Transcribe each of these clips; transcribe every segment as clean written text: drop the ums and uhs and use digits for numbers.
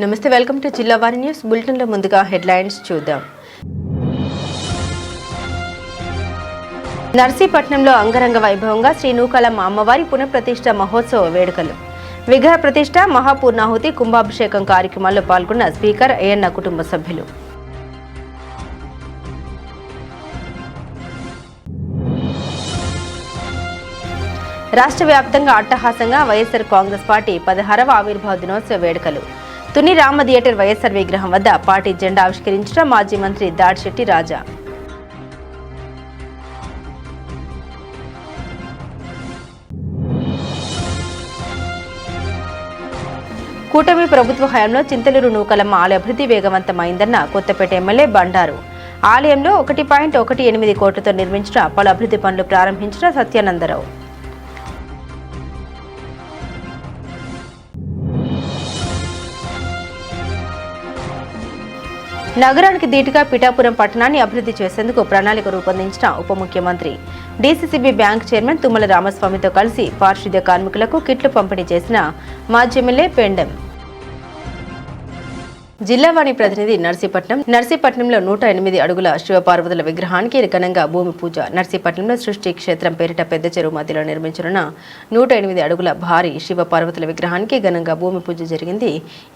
నమస్తే, welcome to జిల్లా వారి న్యూస్ బులెటిన్ లో ముందుగా హెడ్లైన్స్ చూద్దాం. నర్సీపట్నంలో అంగరంగ వైభవంగా శ్రీ నూకాలమ్మ అమ్మవారి పునఃప్రతిష్ఠ మహోత్సవ వేడుకలు. విగ్రహ ప్రతిష్ఠ, మహాపూర్ణాహుతి, కుంభాభిషేకం కార్యక్రమాల్లో పాల్గొన్న స్పీకర్ అయ్యన్న కుటుంబ సభ్యులు. రాష్ట్ర వ్యాప్తంగా అట్టహాసంగా వైఎస్ఆర్ కాంగ్రెస్ పార్టీ 16వ ఆవిర్భావ దినోత్సవ వేడుకలు. తుని రామ థియేటర్ వైఎస్ఆర్ విగ్రహం వద్ద పార్టీ జెండా ఆవిష్కరించిన మాజీ మంత్రి దాడిశెట్టి రాజా. కూటమి ప్రభుత్వ హయాంలో చింతలూరు నూకాలమ్మ ఆలయ అభివృద్ధి వేగవంతమైందన్న కొత్తపేట ఎమ్మెల్యే బండారు. ఆలయంలో 1.18 కోట్లతో నిర్మించిన పలు అభివృద్ధి పనులు ప్రారంభించిన సత్యానందరావు. నగరానికి ధీటుగా పిఠాపురం పట్టణాన్ని అభివృద్ధి చేసేందుకు ప్రణాళిక రూపొందించిన ఉప ముఖ్యమంత్రి. డీసీసీబీ బ్యాంక్ చైర్మన్ తుమ్మల రామస్వామితో కలిసి పారిశుద్ధ్య కార్మికులకు కిట్లు పంపిణీ చేసిన మాజీ ఎమ్మెల్యే పెండెం. జిల్లావాణి ప్రతినిధి నర్సీపట్నంలో 108 అడుగుల శివపార్వతుల విగ్రహానికి ఘనంగా భూమి పూజ. నర్సీపట్నంలో సృష్టి క్షేత్రం పేరిట పెద్ద చెరువు మధ్యలో నిర్మించనున్న 108 అడుగుల భారీ శివపార్వతుల విగ్రహానికి ఘనంగా భూమి పూజ జరిగింది.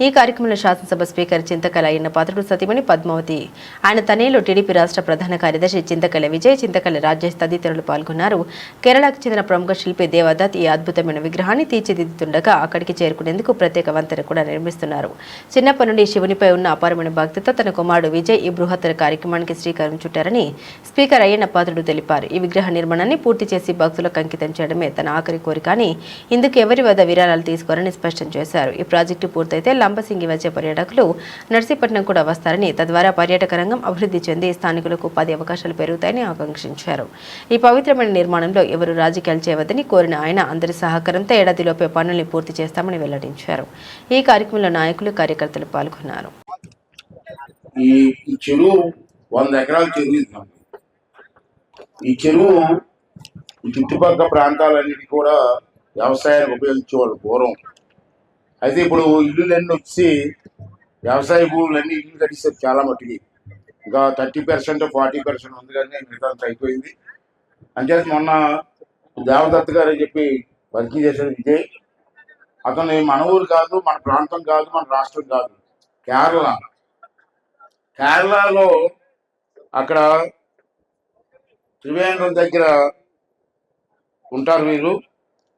ఈ కార్యక్రమంలో శాసనసభ స్పీకర్ చింతకల అయ్యన్న పాత్రుడు, సతీమణి పద్మావతి, ఆయన తనయులు, టీడీపీ రాష్ట్ర ప్రధాన కార్యదర్శి చింతకల విజయ్, చింతకల రాజేష్ తదితరులు పాల్గొన్నారు. కేరళకు చెందిన ప్రముఖ శిల్పి దేవదత్ ఈ అద్భుతమైన విగ్రహాన్ని తీర్చిదిద్దుతుండగా అక్కడికి చేరుకునేందుకు ప్రత్యేక వంతెన కూడా నిర్మిస్తున్నారు. చిన్నప్పటి నుండి శివుని పై ఉన్న అపారమైన భక్తితో తన కుమారుడు విజయ్ ఈ బృహత్తర కార్యక్రమానికి శ్రీకారం చుట్టారని స్పీకర్ అయ్యన్న పాత్రుడు తెలిపారు. ఈ విగ్రహ నిర్మాణాన్ని పూర్తి చేసి భక్తులకు అంకితం చేయడమే తన ఆఖరి కోరిక అని, ఇందుకు ఎవరి వద్ద విరాళాలు తీసుకోరని స్పష్టం చేశారు. ఈ ప్రాజెక్టు పూర్తయితే లంబసింగి వచ్చే పర్యాటకులు నర్సీపట్నం కూడా వస్తారని, తద్వారా పర్యాటక రంగం అభివృద్ధి చెంది స్థానికులకు ఉపాధి అవకాశాలు పెరుగుతాయని ఆకాంక్షించారు. ఈ పవిత్రమైన నిర్మాణంలో ఎవరు రాజకీయాలు చేయవద్దని కోరిన ఆయన అందరి సహకారంతో ఏడాదిలోపే పనుల్ని పూర్తి చేస్తామని వెల్లడించారు. ఈ కార్యక్రమంలో నాయకులు, కార్యకర్తలు పాల్గొన్నారు. ఈ చెరువు 100 ఎకరాల చెరువు. ఈ చెరువు ఈ చుట్టుపక్కల ప్రాంతాలన్నిటి కూడా వ్యవసాయానికి ఉపయోగించేవాళ్ళు పూర్వం. అయితే ఇప్పుడు ఇల్లులన్నీ వచ్చి వ్యవసాయ భూములన్నీ ఇల్లు కట్టిస్తారు చాలా మట్టుకి. ఇంకా 30% 40% ఉంది, కానీ మిగతా అయిపోయింది. అంటే మొన్న దేవదత్ గారు అని చెప్పి పరిచయం చేశారు విజయ్. అతను మన ఊరు కాదు, మన ప్రాంతం కాదు, మన రాష్ట్రం కాదు, కేరళలో అక్కడ త్రివేంద్రం దగ్గర ఉంటారు వీరు.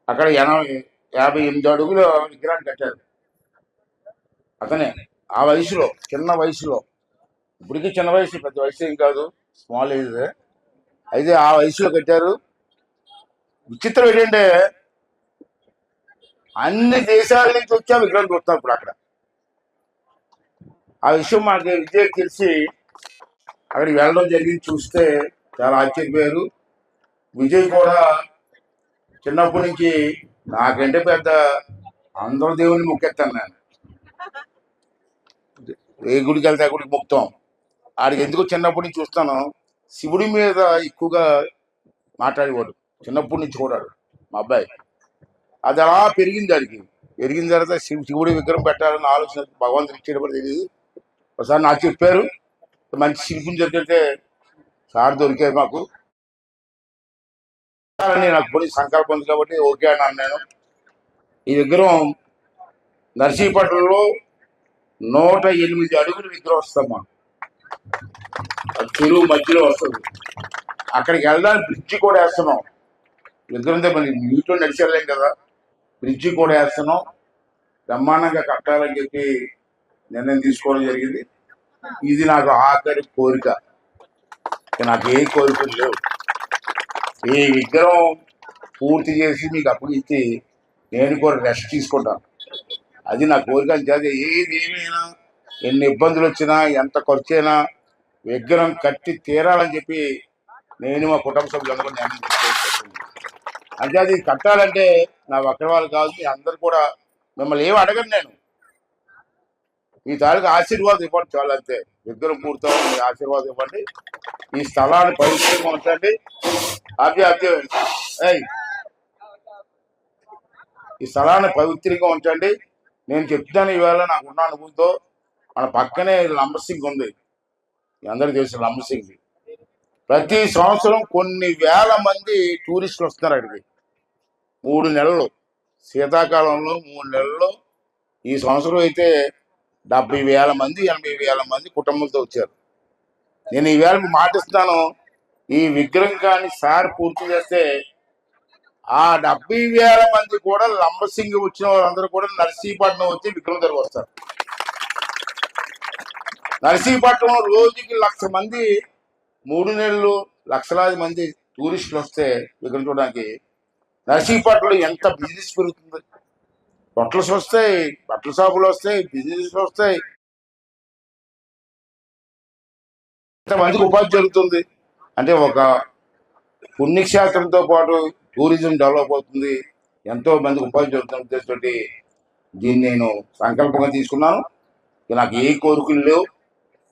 అక్కడ 58 అడుగుల విగ్రహాన్ని కట్టారు. అతనే ఆ వయసులో, చిన్న వయసులో, ఇప్పటికీ చిన్న వయసు, పెద్ద వయసు ఏం కాదు, స్మాల్ ఏజ్. అయితే ఆ వయసులో కట్టారు. విచిత్రం ఏంటంటే అన్ని దేశాల నుంచి వచ్చి ఆ విగ్రహం చూస్తారు ఇప్పుడు అక్కడ. ఆ విషయం మనకి విజయ్ తెలిసి అక్కడికి వెళ్ళడం జరిగింది. చూస్తే చాలా ఆశ్చర్యపోయారు. విజయ్ కూడా చిన్నప్పటి నుంచి నాకంటే పెద్ద అందరూ దేవుని మొక్కేస్తాను నేను. ఏ గుడికి వెళ్తే ఆ గుడికి మొక్కుతాం. ఆడికి ఎందుకు చిన్నప్పటి నుంచి చూస్తాను, శివుడి మీద ఎక్కువగా మాట్లాడేవాడు చిన్నప్పటి నుంచి కూడా మా అబ్బాయి. అది అలా పెరిగింది. ఆడికి పెరిగిన తర్వాత శివుడి విగ్రహం పెట్టాలని ఆలోచన భగవంతుడు ఇచ్చేటప్పుడు తెలియదు. ఒకసారి నాకు చెప్పారు, మంచి శిల్పుని దొరికితే సార్ దొరికారు మాకు. నాకు పోయి సంకల్పం ఉంది కాబట్టి ఓకే అన్నాను నేను. ఈ విగ్రహం నర్సీపట్నంలో 108 అడుగుల విగ్రహం వస్తామా, చెరువు మధ్యలో వస్తుంది. అక్కడికి వెళ్ళడానికి బ్రిడ్జి కూడా వేస్తున్నాం. విగ్రహంతో మరి నీటిలో నడిచేలేం కదా, బ్రిడ్జి కూడా వేస్తున్నాం. బ్రహ్మాండంగా కట్టాలని చెప్పి నిర్ణయం తీసుకోవడం జరిగింది. ఇది నాకు ఆఖరి కోరిక. నాకు ఏ కోరికలు లేవు. ఈ విగ్రహం పూర్తి చేసి మీకు అప్పగిచ్చి నేను కూడా రెస్ట్ తీసుకుంటాను. అది నా కోరిక. అంతే. ఏమైనా, ఎన్ని ఇబ్బందులు వచ్చినా, ఎంత ఖర్చు అయినా విగ్రహం కట్టి తీరాలని చెప్పి నేను మా కుటుంబ సభ్యులందరూ నిర్ణయం తీసుకుంటాను. అంటే అది కట్టాలంటే నా ఒక్కరి వాళ్ళు కాదు, మీ అందరు కూడా. మిమ్మల్ని ఏమి అడగను నేను. ఈ తాలూకు ఆశీర్వాదం ఇవ్వండి చాలు, అంతే. విగ్రహం పూర్తవు మీ ఆశీర్వాదం ఇవ్వండి. ఈ స్థలాన్ని పవిత్రంగా ఉంచండి. ఈ స్థలాన్ని పవిత్రంగా ఉంచండి. నేను చెప్తాను ఈవేళ నాకున్న అనుభవంతో. మన పక్కనే లంబసింగ్ ఉంది, అందరికీ తెలుసు లంబసింగ్. ప్రతి సంవత్సరం కొన్ని వేల మంది టూరిస్టులు వస్తున్నారు అక్కడికి. 3 నెలలు శీతాకాలంలో 3 నెలల్లో ఈ సంవత్సరం అయితే 70,000 మంది 80,000 మంది కుటుంబంతో వచ్చారు. నేను ఈవేళ మాటిస్తున్నాను, ఈ విగ్రహం కానీ సార్ పూర్తి చేస్తే ఆ 70,000 మంది కూడా లంబసింగి వచ్చిన వాళ్ళందరూ కూడా నర్సీపట్నం వచ్చి విగ్రహం దగ్గర వస్తారు. నర్సీపట్నం రోజుకి 1,00,000 మంది, 3 నెలలు లక్షలాది మంది టూరిస్టులు వస్తే విగ్రహం చూడడానికి నర్సీపట్నంలో ఎంత బిజినెస్ పెరుగుతుంది. హోటల్స్ వస్తాయి, బట్టల షాపులు వస్తాయి, బిజినెస్ వస్తాయి, ఎంతమందికి ఉపాధి జరుగుతుంది. అంటే ఒక పుణ్యక్షేత్రంతో పాటు టూరిజం డెవలప్ అవుతుంది, ఎంతో మందికి ఉపాధి జరుగుతున్న ఉద్దేశంతో దీన్ని నేను సంకల్పంగా తీసుకున్నాను. నాకు ఏ కోరికలు లేవు.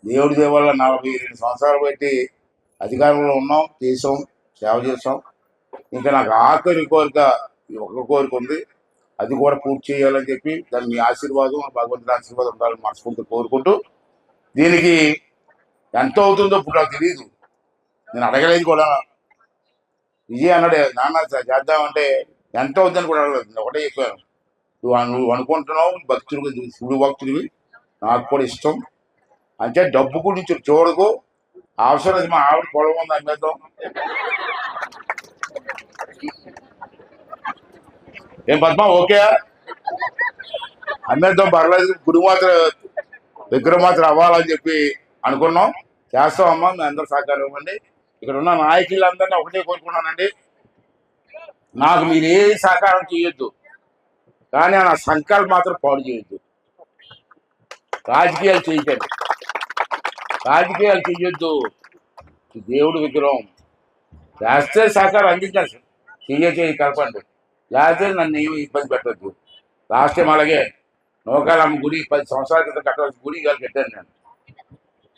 దేవుడి దేవల్ల 42 సంవత్సరాలు బట్టి అధికారంలో ఉన్నాం, చేసాం, సేవ చేసాం. ఇంకా నాకు ఆఖరి కోరిక, ఒక కోరిక ఉంది, అది కూడా పూర్తి చేయాలని చెప్పి దాన్ని మీ ఆశీర్వాదం, భగవంతుడి ఆశీర్వాదం ఉండాలని మనస్ఫూర్తిగా కోరుకుంటూ, దీనికి ఎంత అవుతుందో ఇప్పుడు నాకు తెలియదు, నేను అడగలేదు కూడా. విజయ్ అన్నాడు నాన్న చేద్దామంటే ఎంత అవుతుందని కూడా అడగలేదు. నేను ఒకటే చెప్పాను, నువ్వు అనుకుంటున్నావు భక్తుడివి, శివుడు భక్తుడివి, నాకు కూడా ఇష్టం. అంటే డబ్బు గురించి చూడకు, అవసరం మా ఆవిడ పొలం ఉంది అమ్మేద్దాం, ఏం పద్మ ఓకే అమ్మేద్దాం పర్లేదు, గుడి మాత్రం విగ్రహం మాత్రం అవ్వాలని చెప్పి అనుకున్నాం. చేస్తామమ్మా, మీ అందరూ సహకారం ఇవ్వండి. ఇక్కడ ఉన్న నాయకులందరినీ ఒకటే కోరుకున్నానండి, నాకు మీరు ఏ సహకారం చేయొద్దు, కానీ నా సంకల్పం మాత్రం పాడు చేయొద్దు. రాజకీయాలు చేయకండి, రాజకీయాలు చెయ్యొద్దు. దేవుడు విగ్రహం చేస్తే సహకారం అందించాలి, చెయ్యి కలపండి, లేకపోతే నన్ను ఏమి ఇబ్బంది పెట్టద్దు. లాస్ట్ టైం అలాగే నూకాలమ్మ గుడి 10 సంవత్సరాల క్రితం కట్టాల్సిన గుడి గారు కట్టాను నేను,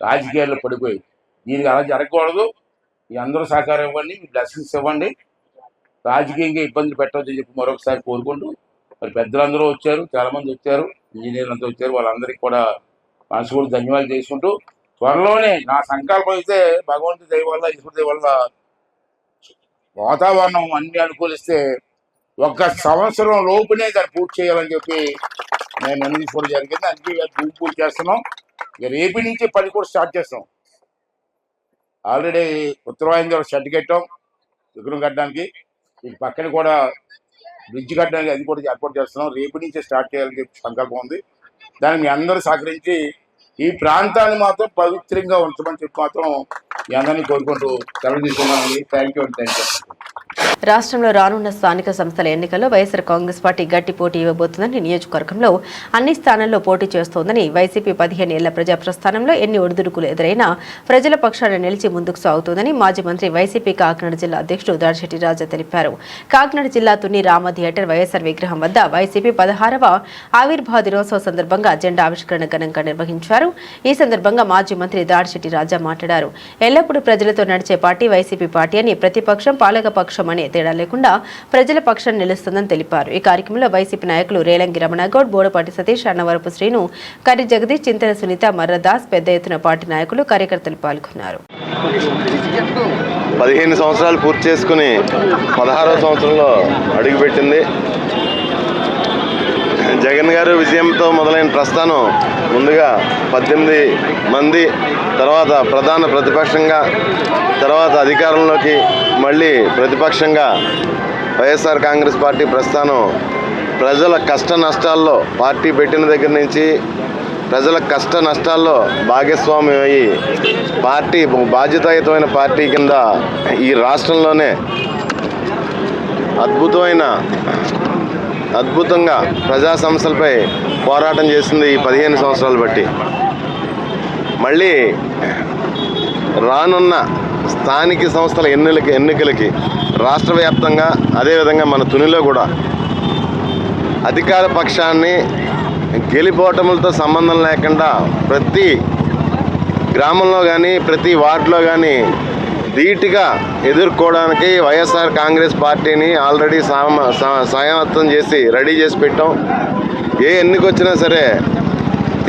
రాజకీయాల్లో పడిపోయి. దీనికి అలా జరగకూడదు. మీ అందరూ సహకారం ఇవ్వండి, మీ బ్లెస్సింగ్స్ ఇవ్వండి, రాజకీయంగా ఇబ్బందులు పెట్టవద్దని చెప్పి మరొకసారి కోరుకుంటూ, మరి పెద్దలందరూ వచ్చారు, చాలామంది వచ్చారు, ఇంజనీర్లు అంతా వచ్చారు, వాళ్ళందరికీ కూడా మనస్ఫూర్తి ధన్యవాదాలు చేసుకుంటూ, త్వరలోనే నా సంకల్పం అయితే భగవంతుడి దయ వల్ల, ఈశ్వరుడి దయ వల్ల వాతావరణం అన్ని అనుకూలిస్తే 1 సంవత్సరం లోపునే దాన్ని పూర్తి చేయాలని చెప్పి నేను నిర్ణయించుకోవడం జరిగింది. అందుకే భూమి పూజ చేస్తున్నాం. ఇక రేపు నుంచి పని కూడా స్టార్ట్ చేస్తాం. ఆల్రెడీ ఉత్తరవాహిని షెడ్ కట్టాం విగ్రహం కట్టడానికి, ఈ పక్కన కూడా బ్రిడ్జ్ కట్టడానికి అది కూడా ఏర్పాటు చేస్తున్నాం. రేపు నుంచే స్టార్ట్ చేయాలని చెప్పి సంకల్పం ఉంది. దాన్ని మీ అందరూ సహకరించి ఈ ప్రాంతాన్ని మాత్రం పవిత్రంగా ఉంచమని చెప్పి మాత్రం మీ అందరినీ కోరుకుంటూ సెలవు తీసుకున్నాను. Thank you. రాష్ట్రంలో రానున్న స్థానిక సంస్థల ఎన్నికల్లో వైఎస్ఆర్ కాంగ్రెస్ పార్టీ గట్టి పోటీ ఇవ్వబోతుందని, నియోజకవర్గంలో అన్ని స్థానాల్లో పోటీ చేస్తోందని, వైసీపీ 15 ఏళ్ల ప్రజా ప్రస్థానంలో ఎన్ని ఒడిదుడుకులు ఎదురైనా ప్రజల పక్షాన నిలిచి ముందుకు సాగుతోందని మాజీ మంత్రి, వైసీపీ కాకినాడ జిల్లా అధ్యక్షుడు దాడిశెట్టి రాజా తెలిపారు. కాకినాడ జిల్లా తుని రామ థియేటర్ వైఎస్ఆర్ విగ్రహం వద్ద వైసీపీ 16వ ఆవిర్భావ దినోత్సవ సందర్భంగా జెండా ఆవిష్కరణ ఘనంగా నిర్వహించారు. ఈ సందర్భంగా మాజీ మంత్రి దాడిశెట్టి రాజా మాట్లాడారు. ఎల్లప్పుడూ ప్రజలతో నడిచే పార్టీ వైసీపీ పార్టీ అని, ప్రతిపక్షం పాలకపక్షం అనే తేడా లేకుండా ప్రజల పక్షాన్ని నిలుస్తుందని తెలిపారు. ఈ కార్యక్రమంలో వైసీపీ నాయకులు రేలంగి రమణగౌడ్, బోడపాటి సతీష్, అన్నవరపు శ్రీను, కర్రి జగదీష్, చింతన సునీత, మర్రదాస్, పెద్ద ఎత్తున పార్టీ నాయకులు, కార్యకర్తలు పాల్గొన్నారు. 15 సంవత్సరాలు పూర్తి చేసుకుని 16వ సంవత్సరంలో అడుగుపెట్టింది. జగన్ గారు విజయంతో మొదలైన ప్రస్థానం ముందుగా 18 మంది, తర్వాత ప్రధాన ప్రతిపక్షంగా, తర్వాత అధికారంలోకి, మళ్ళీ ప్రతిపక్షంగా వైఎస్ఆర్ కాంగ్రెస్ పార్టీ ప్రస్థానం ప్రజల కష్ట నష్టాల్లో పార్టీ పెట్టిన దగ్గర నుంచి ప్రజల కష్ట నష్టాల్లో భాగస్వామ్యం అయ్యి పార్టీ బాధ్యతాయుతమైన పార్టీ కింద ఈ రాష్ట్రంలోనే అద్భుతంగా ప్రజా సమస్యలపై పోరాటం చేసింది ఈ 15 సంవత్సరాలు బట్టి. మళ్ళీ రానున్న స్థానిక సంస్థల ఎన్నికలకి రాష్ట్ర వ్యాప్తంగా, అదేవిధంగా మన తునిలో కూడా అధికార పక్షాన్ని గెలిపోవటములతో సంబంధం లేకుండా ప్రతి గ్రామంలో కానీ ప్రతి వార్డులో కానీ ధీటుగా ఎదుర్కోవడానికి వైఎస్ఆర్ కాంగ్రెస్ పార్టీని ఆల్రెడీ సమాయత్తం చేసి రెడీ చేసి పెట్టాం. ఏ ఎన్నిక వచ్చినా సరే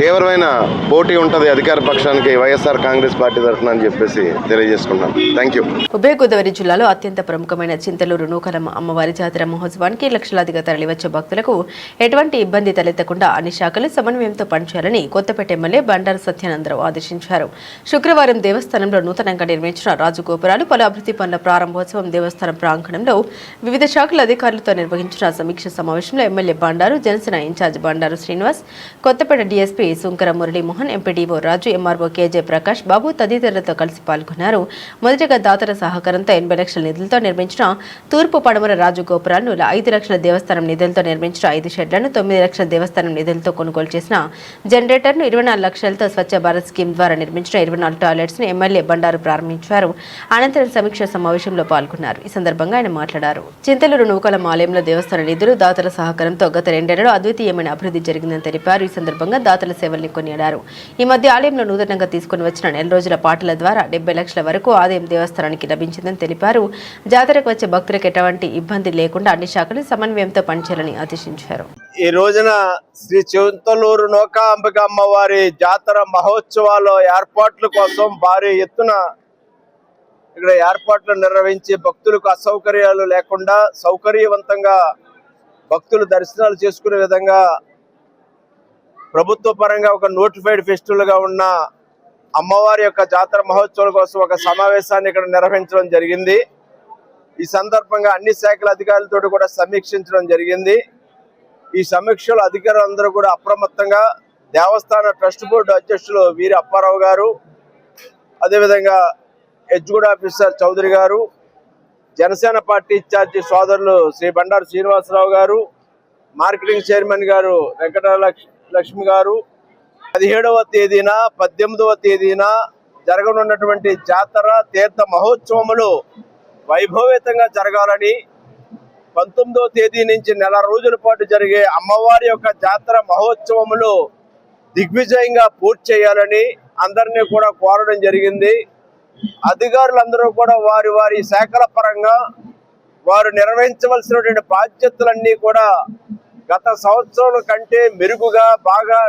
తీవ్రమైన పోటీ ఉంటుంది అధికార పక్షానికి వైఎస్ఆర్ కాంగ్రెస్ పార్టీ తరఫున అని చెప్పేసి తెలియజేసుకున్నాం. Thank you. ఉభయ గోదావరి జిల్లాలో అత్యంత ప్రముఖమైన చింతలూరు నూకలమ్మ అమ్మవారి జాతర మహోత్సవానికి లక్షలాదిగా తరలివచ్చే భక్తులకు ఎటువంటి ఇబ్బంది తలెత్తకుండా అన్ని శాఖలు సమన్వయంతో పనిచేయాలని కొత్తపేట ఎమ్మెల్యే బండారు సత్యానందరావు ఆదేశించారు. శుక్రవారం దేవస్థానంలో నూతనంగా నిర్మించిన రాజగోపురాలు పలు అభివృద్ధి పనుల ప్రారంభోత్సవం దేవస్థానం ప్రాంగణంలో వివిధ శాఖల అధికారులతో నిర్వహించిన సమీక్ష సమావేశంలో MLA Bandaru, Janasena incharge Bandaru Srinivas, Kothapeta DSP Sunkara Muralimohan, MPDO Raju, MRO KJ Prakash Babu తదితరులతో కలిసి పాల్గొన్నారు. మొదటగా దాతల సహకారంతో 80 లక్షల నిధులతో నిర్మించిన తూర్పు పడమర రాజగోపురాలను, 5 లక్షల దేవస్థానం నిధులతో నిర్మించిన 5 షెడ్లను, 9 లక్షల దేవస్థానం నిధులతో కొనుగోలు చేసిన జనరేటర్ను, 24 లక్షలతో స్వచ్ఛ భారత్ స్కీమ్ ద్వారా నిర్మించిన 24 టాయిలెట్స్ ను ఎమ్మెల్యే బండారు ప్రారంభించారు. అనంతరం సమీక్ష సమావేశంలో పాల్గొన్నారు. ఈ సందర్భంగా ఆయన మాట్లాడారు. చింతలూరు నూకలమ్మ ఆలయంలో దేవస్థాన నిధులు, దాతల సహకారంతో గత 2 ఏళ్లలో అద్వితీయమైన అభివృద్ధి జరిగిందని తెలిపారు. ఈ సందర్భంగా దాతల సేవల్ని కొనియాడారు. ఈ మధ్య ఆలయంలో నూతనంగా తీసుకుని వచ్చిన 4 రోజుల పాటల ద్వారా 70 లక్షల వరకు ఆదాయం దేవస్థానానికి లభించిందని తెలిపారు. జాతరకు వచ్చే భక్తులకు ఎటువంటి ఇబ్బంది లేకుండా అన్ని శాఖలు సమన్వయంతో పనిచేయాలని ఆదేశించారు. ఈ రోజున శ్రీ చింతలూరు నూకాంబిక అమ్మవారి జాతర మహోత్సవాల ఏర్పాట్ల కోసం భారీ ఎత్తున ఇక్కడ ఏర్పాట్లు నిర్వహించి భక్తులకు అసౌకర్యాలు లేకుండా సౌకర్యవంతంగా భక్తులు దర్శనాలు చేసుకునే విధంగా ప్రభుత్వ పరంగా ఒక నోటిఫైడ్ ఫెస్టివల్ గా ఉన్న అమ్మవారి యొక్క జాతర మహోత్సవాల కోసం ఒక సమావేశాన్ని ఇక్కడ నిర్వహించడం జరిగింది. ఈ సందర్భంగా అన్ని శాఖల అధికారులతో కూడా సమీక్షించడం జరిగింది. ఈ సమీక్షలో అధికారులందరూ కూడా అప్రమత్తంగా దేవస్థాన ట్రస్ట్ బోర్డు అధ్యక్షులు వీరి అప్పారావు గారు, అదేవిధంగా ఎగ్జిక్యూటివ్ ఆఫీసర్ చౌదరి గారు, జనసేన పార్టీ ఇన్ఛార్జి సోదరులు శ్రీ బండారు శ్రీనివాసరావు గారు, మార్కెటింగ్ చైర్మన్ గారు వెంకట లక్ష్మి గారు 17వ తేదీన 18వ తేదీన జరగనున్నటువంటి జాతర తీర్థ మహోత్సవములు వైభవేతంగా జరగాలని 19వ తేదీ నుంచి నెల రోజుల పాటు జరిగే అమ్మవారి యొక్క జాతర మహోత్సవములు దిగ్విజయంగా పూర్తి చేయాలని అందరినీ కూడా కోరడం జరిగింది. అధికారులందరూ కూడా వారి వారి శాఖల పరంగా వారు నిర్వహించవలసినటువంటి బాధ్యతలన్నీ కూడా గత సంవత్సరం కంటే మెరుగుగా బాగా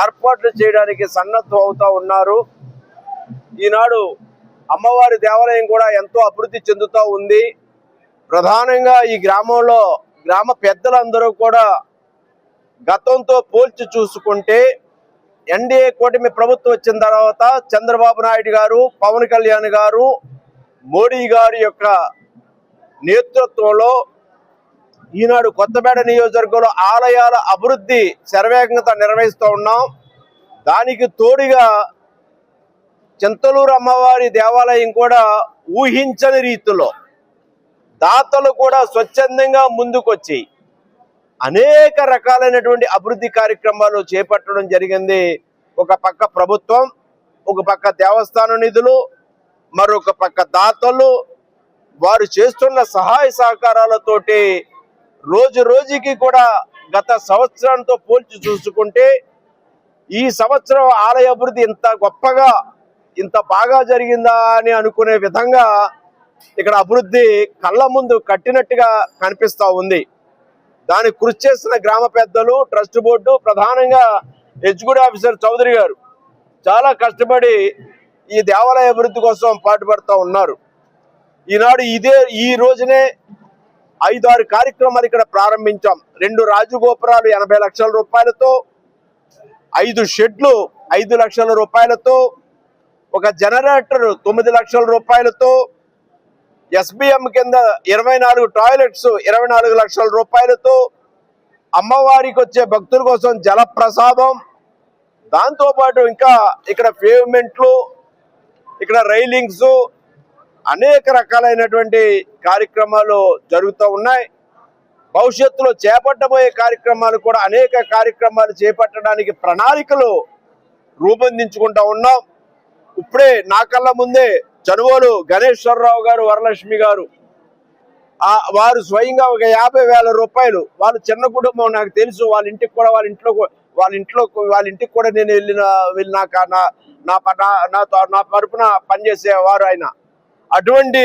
ఏర్పాట్లు చేయడానికి సన్నద్ధం అవుతా ఉన్నారు. ఈనాడు అమ్మవారి దేవాలయం కూడా ఎంతో అభివృద్ధి చెందుతూ ఉంది. ప్రధానంగా ఈ గ్రామంలో గ్రామ పెద్దలందరూ కూడా గతంతో పోల్చి చూసుకుంటే ఎన్డీఏ కూటమి ప్రభుత్వం వచ్చిన తర్వాత చంద్రబాబు నాయుడు గారు, పవన్ కళ్యాణ్ గారు, మోడీ గారి యొక్క నేతృత్వంలో ఈనాడు కొత్తపేట నియోజకవర్గంలో ఆలయాల అభివృద్ధి శరవేగంగా నిర్వహిస్తూ ఉన్నాం. దానికి తోడుగా చింతలూరు అమ్మవారి దేవాలయం కూడా ఊహించని రీతిలో దాతలు కూడా స్వచ్ఛందంగా ముందుకొచ్చి అనేక రకాలైనటువంటి అభివృద్ధి కార్యక్రమాలు చేపట్టడం జరిగింది. ఒక పక్క ప్రభుత్వం, ఒక పక్క దేవస్థానం నిధులు, మరొక పక్క దాతలు వారు చేస్తున్న సహాయ సహకారాలతోటి రోజు రోజుకి కూడా గత సంవత్సరంతో పోల్చి చూసుకుంటే ఈ సంవత్సరం ఆలయ అభివృద్ధి ఇంత గొప్పగా ఇంత బాగా జరిగిందా అని అనుకునే విధంగా ఇక్కడ అభివృద్ధి కళ్ళ ముందు కట్టినట్టుగా కనిపిస్తూ ఉంది. దానికి కృషి చేసిన గ్రామ పెద్దలు, ట్రస్ట్ బోర్డు, ప్రధానంగా ఎగ్జిక్యూటివ్ ఆఫీసర్ చౌదరి గారు చాలా కష్టపడి ఈ దేవాలయ అభివృద్ధి కోసం పాటుపడుతూ ఉన్నారు. ఈనాడు ఈ రోజునే 5-6 కార్యక్రమాలు ఇక్కడ ప్రారంభించాం. 2 రాజగోపురాలు 80 లక్షల రూపాయలతో, 5 షెడ్లు 5 లక్షల రూపాయలతో, ఒక జనరేటర్ 9 లక్షల రూపాయలతో, ఎస్బిఎం కింద 24 టాయిలెట్స్ 24 లక్షల రూపాయలతో, అమ్మవారికి వచ్చే భక్తుల కోసం జలప్రసాదం, దాంతోపాటు ఇంకా ఇక్కడ పేవ్మెంట్లు, ఇక్కడ రైలింగ్స్, అనేక రకాలైనటువంటి కార్యక్రమాలు జరుగుతూ ఉన్నాయి. భవిష్యత్తులో చేపట్టబోయే కార్యక్రమాలు కూడా అనేక కార్యక్రమాలు చేపట్టడానికి ప్రణాళికలు రూపొందించుకుంటూ ఉన్నాం. ఇప్పుడే నా కళ్ళ ముందే చనువోలు గణేశ్వరరావు గారు, వరలక్ష్మి గారు వారు స్వయంగా ఒక 50,000 రూపాయలు, వాళ్ళ చిన్న కుటుంబం నాకు తెలుసు, వాళ్ళ ఇంటికి కూడా నేను వెళ్ళినాక నా తరపున పనిచేసేవారు ఆయన. అటువంటి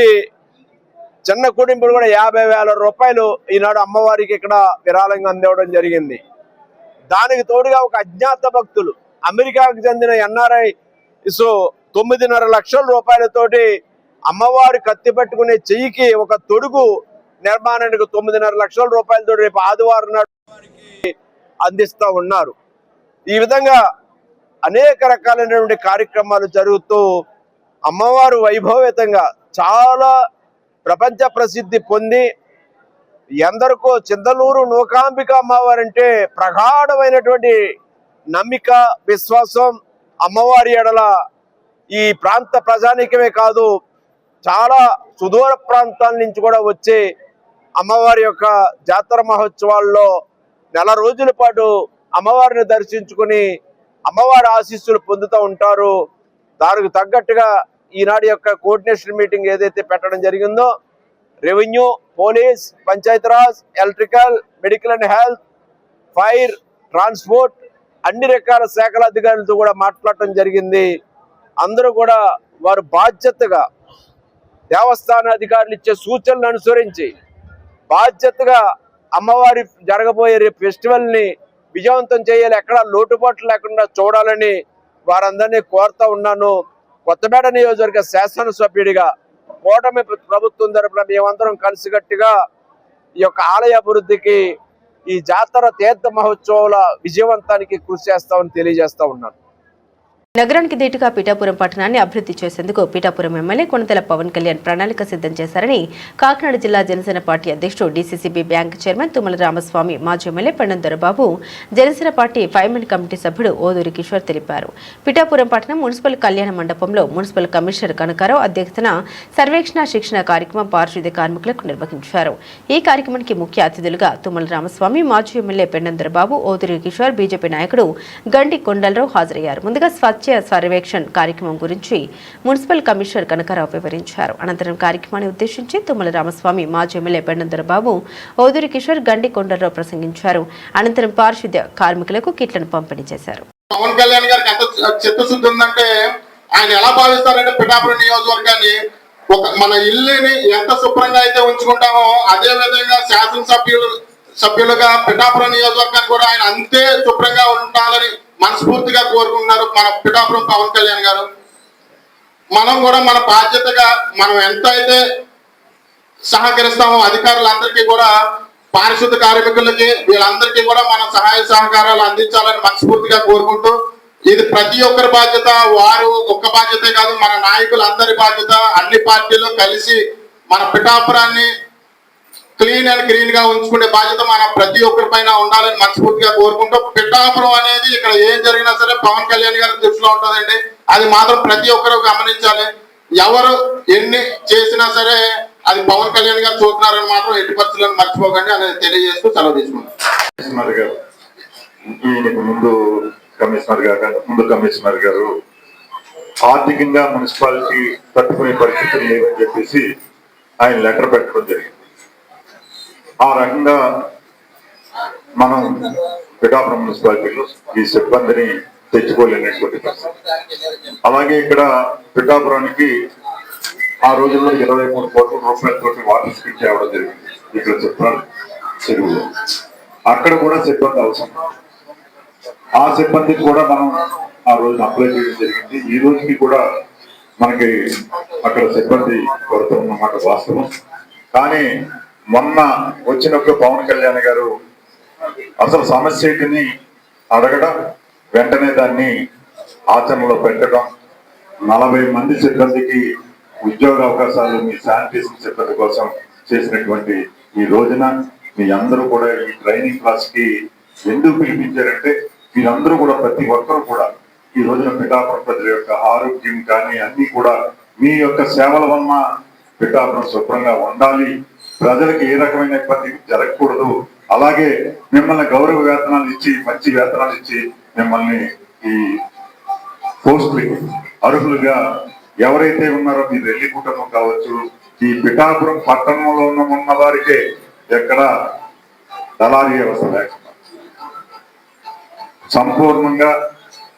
చిన్న కుటుంబం కూడా 50,000 రూపాయలు ఈనాడు అమ్మవారికి ఇక్కడ విరాళంగా అందివ్వడం జరిగింది. దానికి తోడుగా ఒక అజ్ఞాత భక్తులు అమెరికాకు చెందిన ఎన్ఆర్ఐ 9.5 లక్షల రూపాయలతోటి అమ్మవారి కత్తి పట్టుకునే చెయ్యికి ఒక తొడుగు నిర్మాణానికి 9.5 లక్షల రూపాయలతో రేపు ఆదివారం నాడు అందిస్తూ ఉన్నారు. ఈ విధంగా అనేక రకాలైనటువంటి కార్యక్రమాలు జరుగుతూ అమ్మవారు వైభవేతంగా చాలా ప్రపంచ ప్రసిద్ధి పొంది ఎందరికో చింతలూరు నూకాంబిక అమ్మవారంటే ప్రగాఢమైనటువంటి నమ్మిక విశ్వాసం అమ్మవారి ఎడల ఈ ప్రాంత ప్రజానికమే కాదు చాలా సుదూర ప్రాంతాల నుంచి కూడా వచ్చి అమ్మవారి యొక్క జాతర మహోత్సవాల్లో నెల రోజుల పాటు అమ్మవారిని దర్శించుకుని అమ్మవారి ఆశీస్సులు పొందుతూ ఉంటారు. దానికి తగ్గట్టుగా ఈనాడు యొక్క కోఆర్డినేషన్ మీటింగ్ ఏదైతే పెట్టడం జరిగిందో revenue, police, Panchayati Raj, electrical, medical and health, fire, transport అన్ని రకాల శాఖల అధికారులతో కూడా మాట్లాడటం జరిగింది. అందరూ కూడా వారు బాధ్యతగా దేవస్థాన అధికారులు ఇచ్చే సూచనలు అనుసరించి బాధ్యతగా అమ్మవారి జరగబోయే రేపు ఫెస్టివల్ని విజయవంతం చేయాలి, ఎక్కడ లోటుపాట్లు లేకుండా చూడాలని వారందరినీ కోరుతూ ఉన్నాను. కొత్తపేట నియోజకవర్గ శాసనసభ్యుడిగా కూటమి ప్రభుత్వం తరపున మేమందరం కలిసికట్టుగా ఈ యొక్క ఆలయ అభివృద్ధికి ఈ జాతర తీర్థ మహోత్సవాల విజయవంతానికి కృషి చేస్తామని తెలియజేస్తా ఉన్నాను. నగరానికి దీటుగా పిఠాపురం పట్టణాన్ని అభివృద్ధి చేసేందుకు పిఠాపురం ఎమ్మెల్యే కొణిదెల పవన్ కళ్యాణ్ ప్రణాళిక సిద్ధం చేశారని కాకినాడ జిల్లా జనసేన పార్టీ అధ్యక్షుడు DCCB bank chairman Tummala Ramaswamy, మాజీ MLA Pendem Dorababu, Janasena party 5 committee సభ్యుడు ఓదూరి కిషోర్ తెలిపారు. పిఠాపురం పట్టణం మున్సిపల్ కళ్యాణ మండపంలో మున్సిపల్ కమిషనర్ కనకారావు అధ్యక్షతన సర్వేక్షణ శిక్షణ కార్యక్రమం పారిశుద్ధ్య కార్మికులకు నిర్వహించారు. ఈ కార్యక్రమానికి ముఖ్య అతిథులుగా తుమ్మల రామస్వామి, మాజీ ఎమ్మెల్యే పెండం దొరబాబు, ఓదూరి కిషోర్, బీజేపీ నాయకుడు గండి కొండలరావు హాజరయ్యారు. ముందుగా స్వచ్ఛ సర్వేక్షణ కార్యక్రమం గురించి మున్సిపల్ కమిషనర్ కనకారావు వివరించారు. అనంతరం కార్యక్రమాన్ని ఉద్దేశించి తుమ్మల రామస్వామి, మాజీ ఎమ్మెల్యే పెండం దొరబాబు, ఓదూరి కిషోర్, గండి కొండలరావు ప్రసంగించారు. అనంతరం పారిశుద్ధ్య కార్మికులకు కిట్లను పంపిణీ చేశారు. పవన్ కళ్యాణ్ గారికి ఎంత చిత్తశుద్ధి ఉందంటే ఆయన ఎలా భావిస్తారంటే పిఠాపురం నియోజకవర్గాన్ని మన ఇల్లుని ఎంత శుభ్రంగా అయితే ఉంచుకుంటామో అదే విధంగా సభ్యులుగా పిఠాపురం నియోజకవర్గాన్ని కూడా ఆయన అంతే శుభ్రంగా ఉండాలని మనస్ఫూర్తిగా కోరుకుంటున్నారు మన పిఠాపురం పవన్ కళ్యాణ్ గారు. మనం కూడా మన బాధ్యతగా మనం ఎంత అయితే సహకరిస్తామో అధికారులందరికీ కూడా పారిశుద్ధ కార్మికులకి వీళ్ళందరికీ కూడా మన సహాయ సహకారాలు అందించాలని మనస్ఫూర్తిగా కోరుకుంటూ ఇది ప్రతి ఒక్కరి బాధ్యత, వారు ఒక్క బాధ్యతే కాదు మన నాయకులందరి బాధ్యత. అన్ని పార్టీలు కలిసి మన పిఠాపురాన్ని క్లీన్ అండ్ గ్రీన్ గా ఉంచుకునే బాధ్యత మన ప్రతి ఒక్కరి పైన ఉండాలని మనస్ఫూర్తిగా కోరుకుంటూ పిఠాపురం అనేది ఇక్కడ ఏం జరిగినా సరే పవన్ కళ్యాణ్ గారి దృష్టిలో ఉంటుందండి. అది మాత్రం ప్రతి ఒక్కరు గమనించాలి. ఎవరు ఎన్ని చేసినా సరే అది పవన్ కళ్యాణ్ గారు చూస్తున్నారని మాత్రం ఎట్టి పరిస్థితులను మర్చిపోకండి అనేది తెలియజేస్తూ సెలవు తీసుకున్నాను. ముందు కమిషనర్ గారు ఆర్థికంగా మున్సిపాలిటీ తట్టుకునే పరిస్థితులు లేవని చెప్పేసి ఆయన లెటర్ పెట్టడం జరిగింది. ఆ రకంగా మనం పిఠాపురం మున్సిపాలిటీలో ఈ సిబ్బందిని తెచ్చుకోలేనటువంటి పరిస్థితి. అలాగే ఇక్కడ పిఠాపురానికి ఆ రోజుల్లో 23 కోట్ల రూపాయలతో వాటర్ స్కీమ్ తేవడం జరిగింది. ఇక్కడ చిత్రాలు చెరువులో అక్కడ కూడా సిబ్బంది అవసరం. ఆ సిబ్బందికి కూడా మనం ఆ రోజున అప్లై చేయడం జరిగింది. ఈ రోజుకి కూడా మనకి అక్కడ సిబ్బంది కొరత ఉన్నమాట వాస్తవం. కానీ మొన్న వచ్చినప్పుడు పవన్ కళ్యాణ్ గారు అసలు సమస్యని అడగడం, వెంటనే దాన్ని ఆచరణలో పెట్టడం, 40 మంది సిబ్బందికి ఉద్యోగ అవకాశాలు మీ శానిటేషన్ సిబ్బంది కోసం చేసినటువంటి ఈ రోజున మీ అందరూ కూడా ఈ ట్రైనింగ్ క్లాస్ కి ఎందుకు పిలిపించారంటే మీరందరూ కూడా ప్రతి ఒక్కరు కూడా ఈ రోజున పిఠాపురం ప్రజల యొక్క ఆరోగ్యం కానీ అన్ని కూడా మీ యొక్క సేవల వలన పిఠాపురం శుభ్రంగా ఉండాలి, ప్రజలకు ఏ రకమైన ఇబ్బంది జరగకూడదు. అలాగే మిమ్మల్ని గౌరవ వేతనాలు ఇచ్చి మంచి వేతనాలు ఇచ్చి మిమ్మల్ని ఈ పోస్టులకి అర్హులుగా ఎవరైతే ఉన్నారో మీ రెల్లి కుటుంబం కావచ్చు, ఈ పిఠాపురం పట్టణంలో ఉన్న వారికే ఎక్కడ దళారీ వ్యవస్థ లేకుండా సంపూర్ణంగా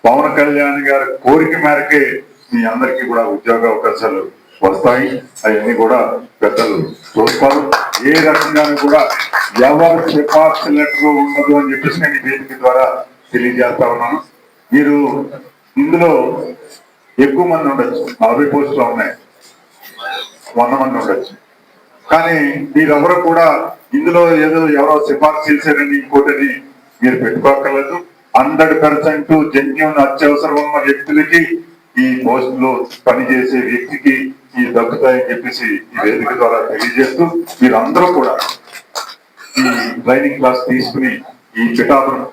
పవన్ కళ్యాణ్ గారి కోరిక మేరకే మీ అందరికీ కూడా ఉద్యోగ అవకాశాలు వస్తాయి. అవన్నీ కూడా పెద్దలు చూస్తారు. ఏ రకంగానూ కూడా ఎవరు సిఫార్సు లెటర్ ఉండదు అని చెప్పేసి నేను ఈ వేదిక ద్వారా తెలియజేస్తా ఉన్నాను. మీరు ఇందులో ఎక్కువ మంది ఉండొచ్చు, 40 పోస్టులు ఉన్నాయి, 100 మంది ఉండొచ్చు. కానీ మీరెవరు కూడా ఇందులో ఏదో ఎవరో సిఫార్సు చేశారని ఇంకోటని మీరు పెట్టుకోక్కర్లేదు. 100% జెన్యూన్ అత్యవసరం ఉన్న వ్యక్తులకి ఈ పోస్టులో పనిచేసే వ్యక్తికి ఈ దక్కుతాయని చెప్పేసి ఈ వేదిక ద్వారా తెలియజేస్తూ మీరందరూ కూడా ఈ ట్రైనింగ్ క్లాస్ తీసుకుని ఈ పిఠాపురం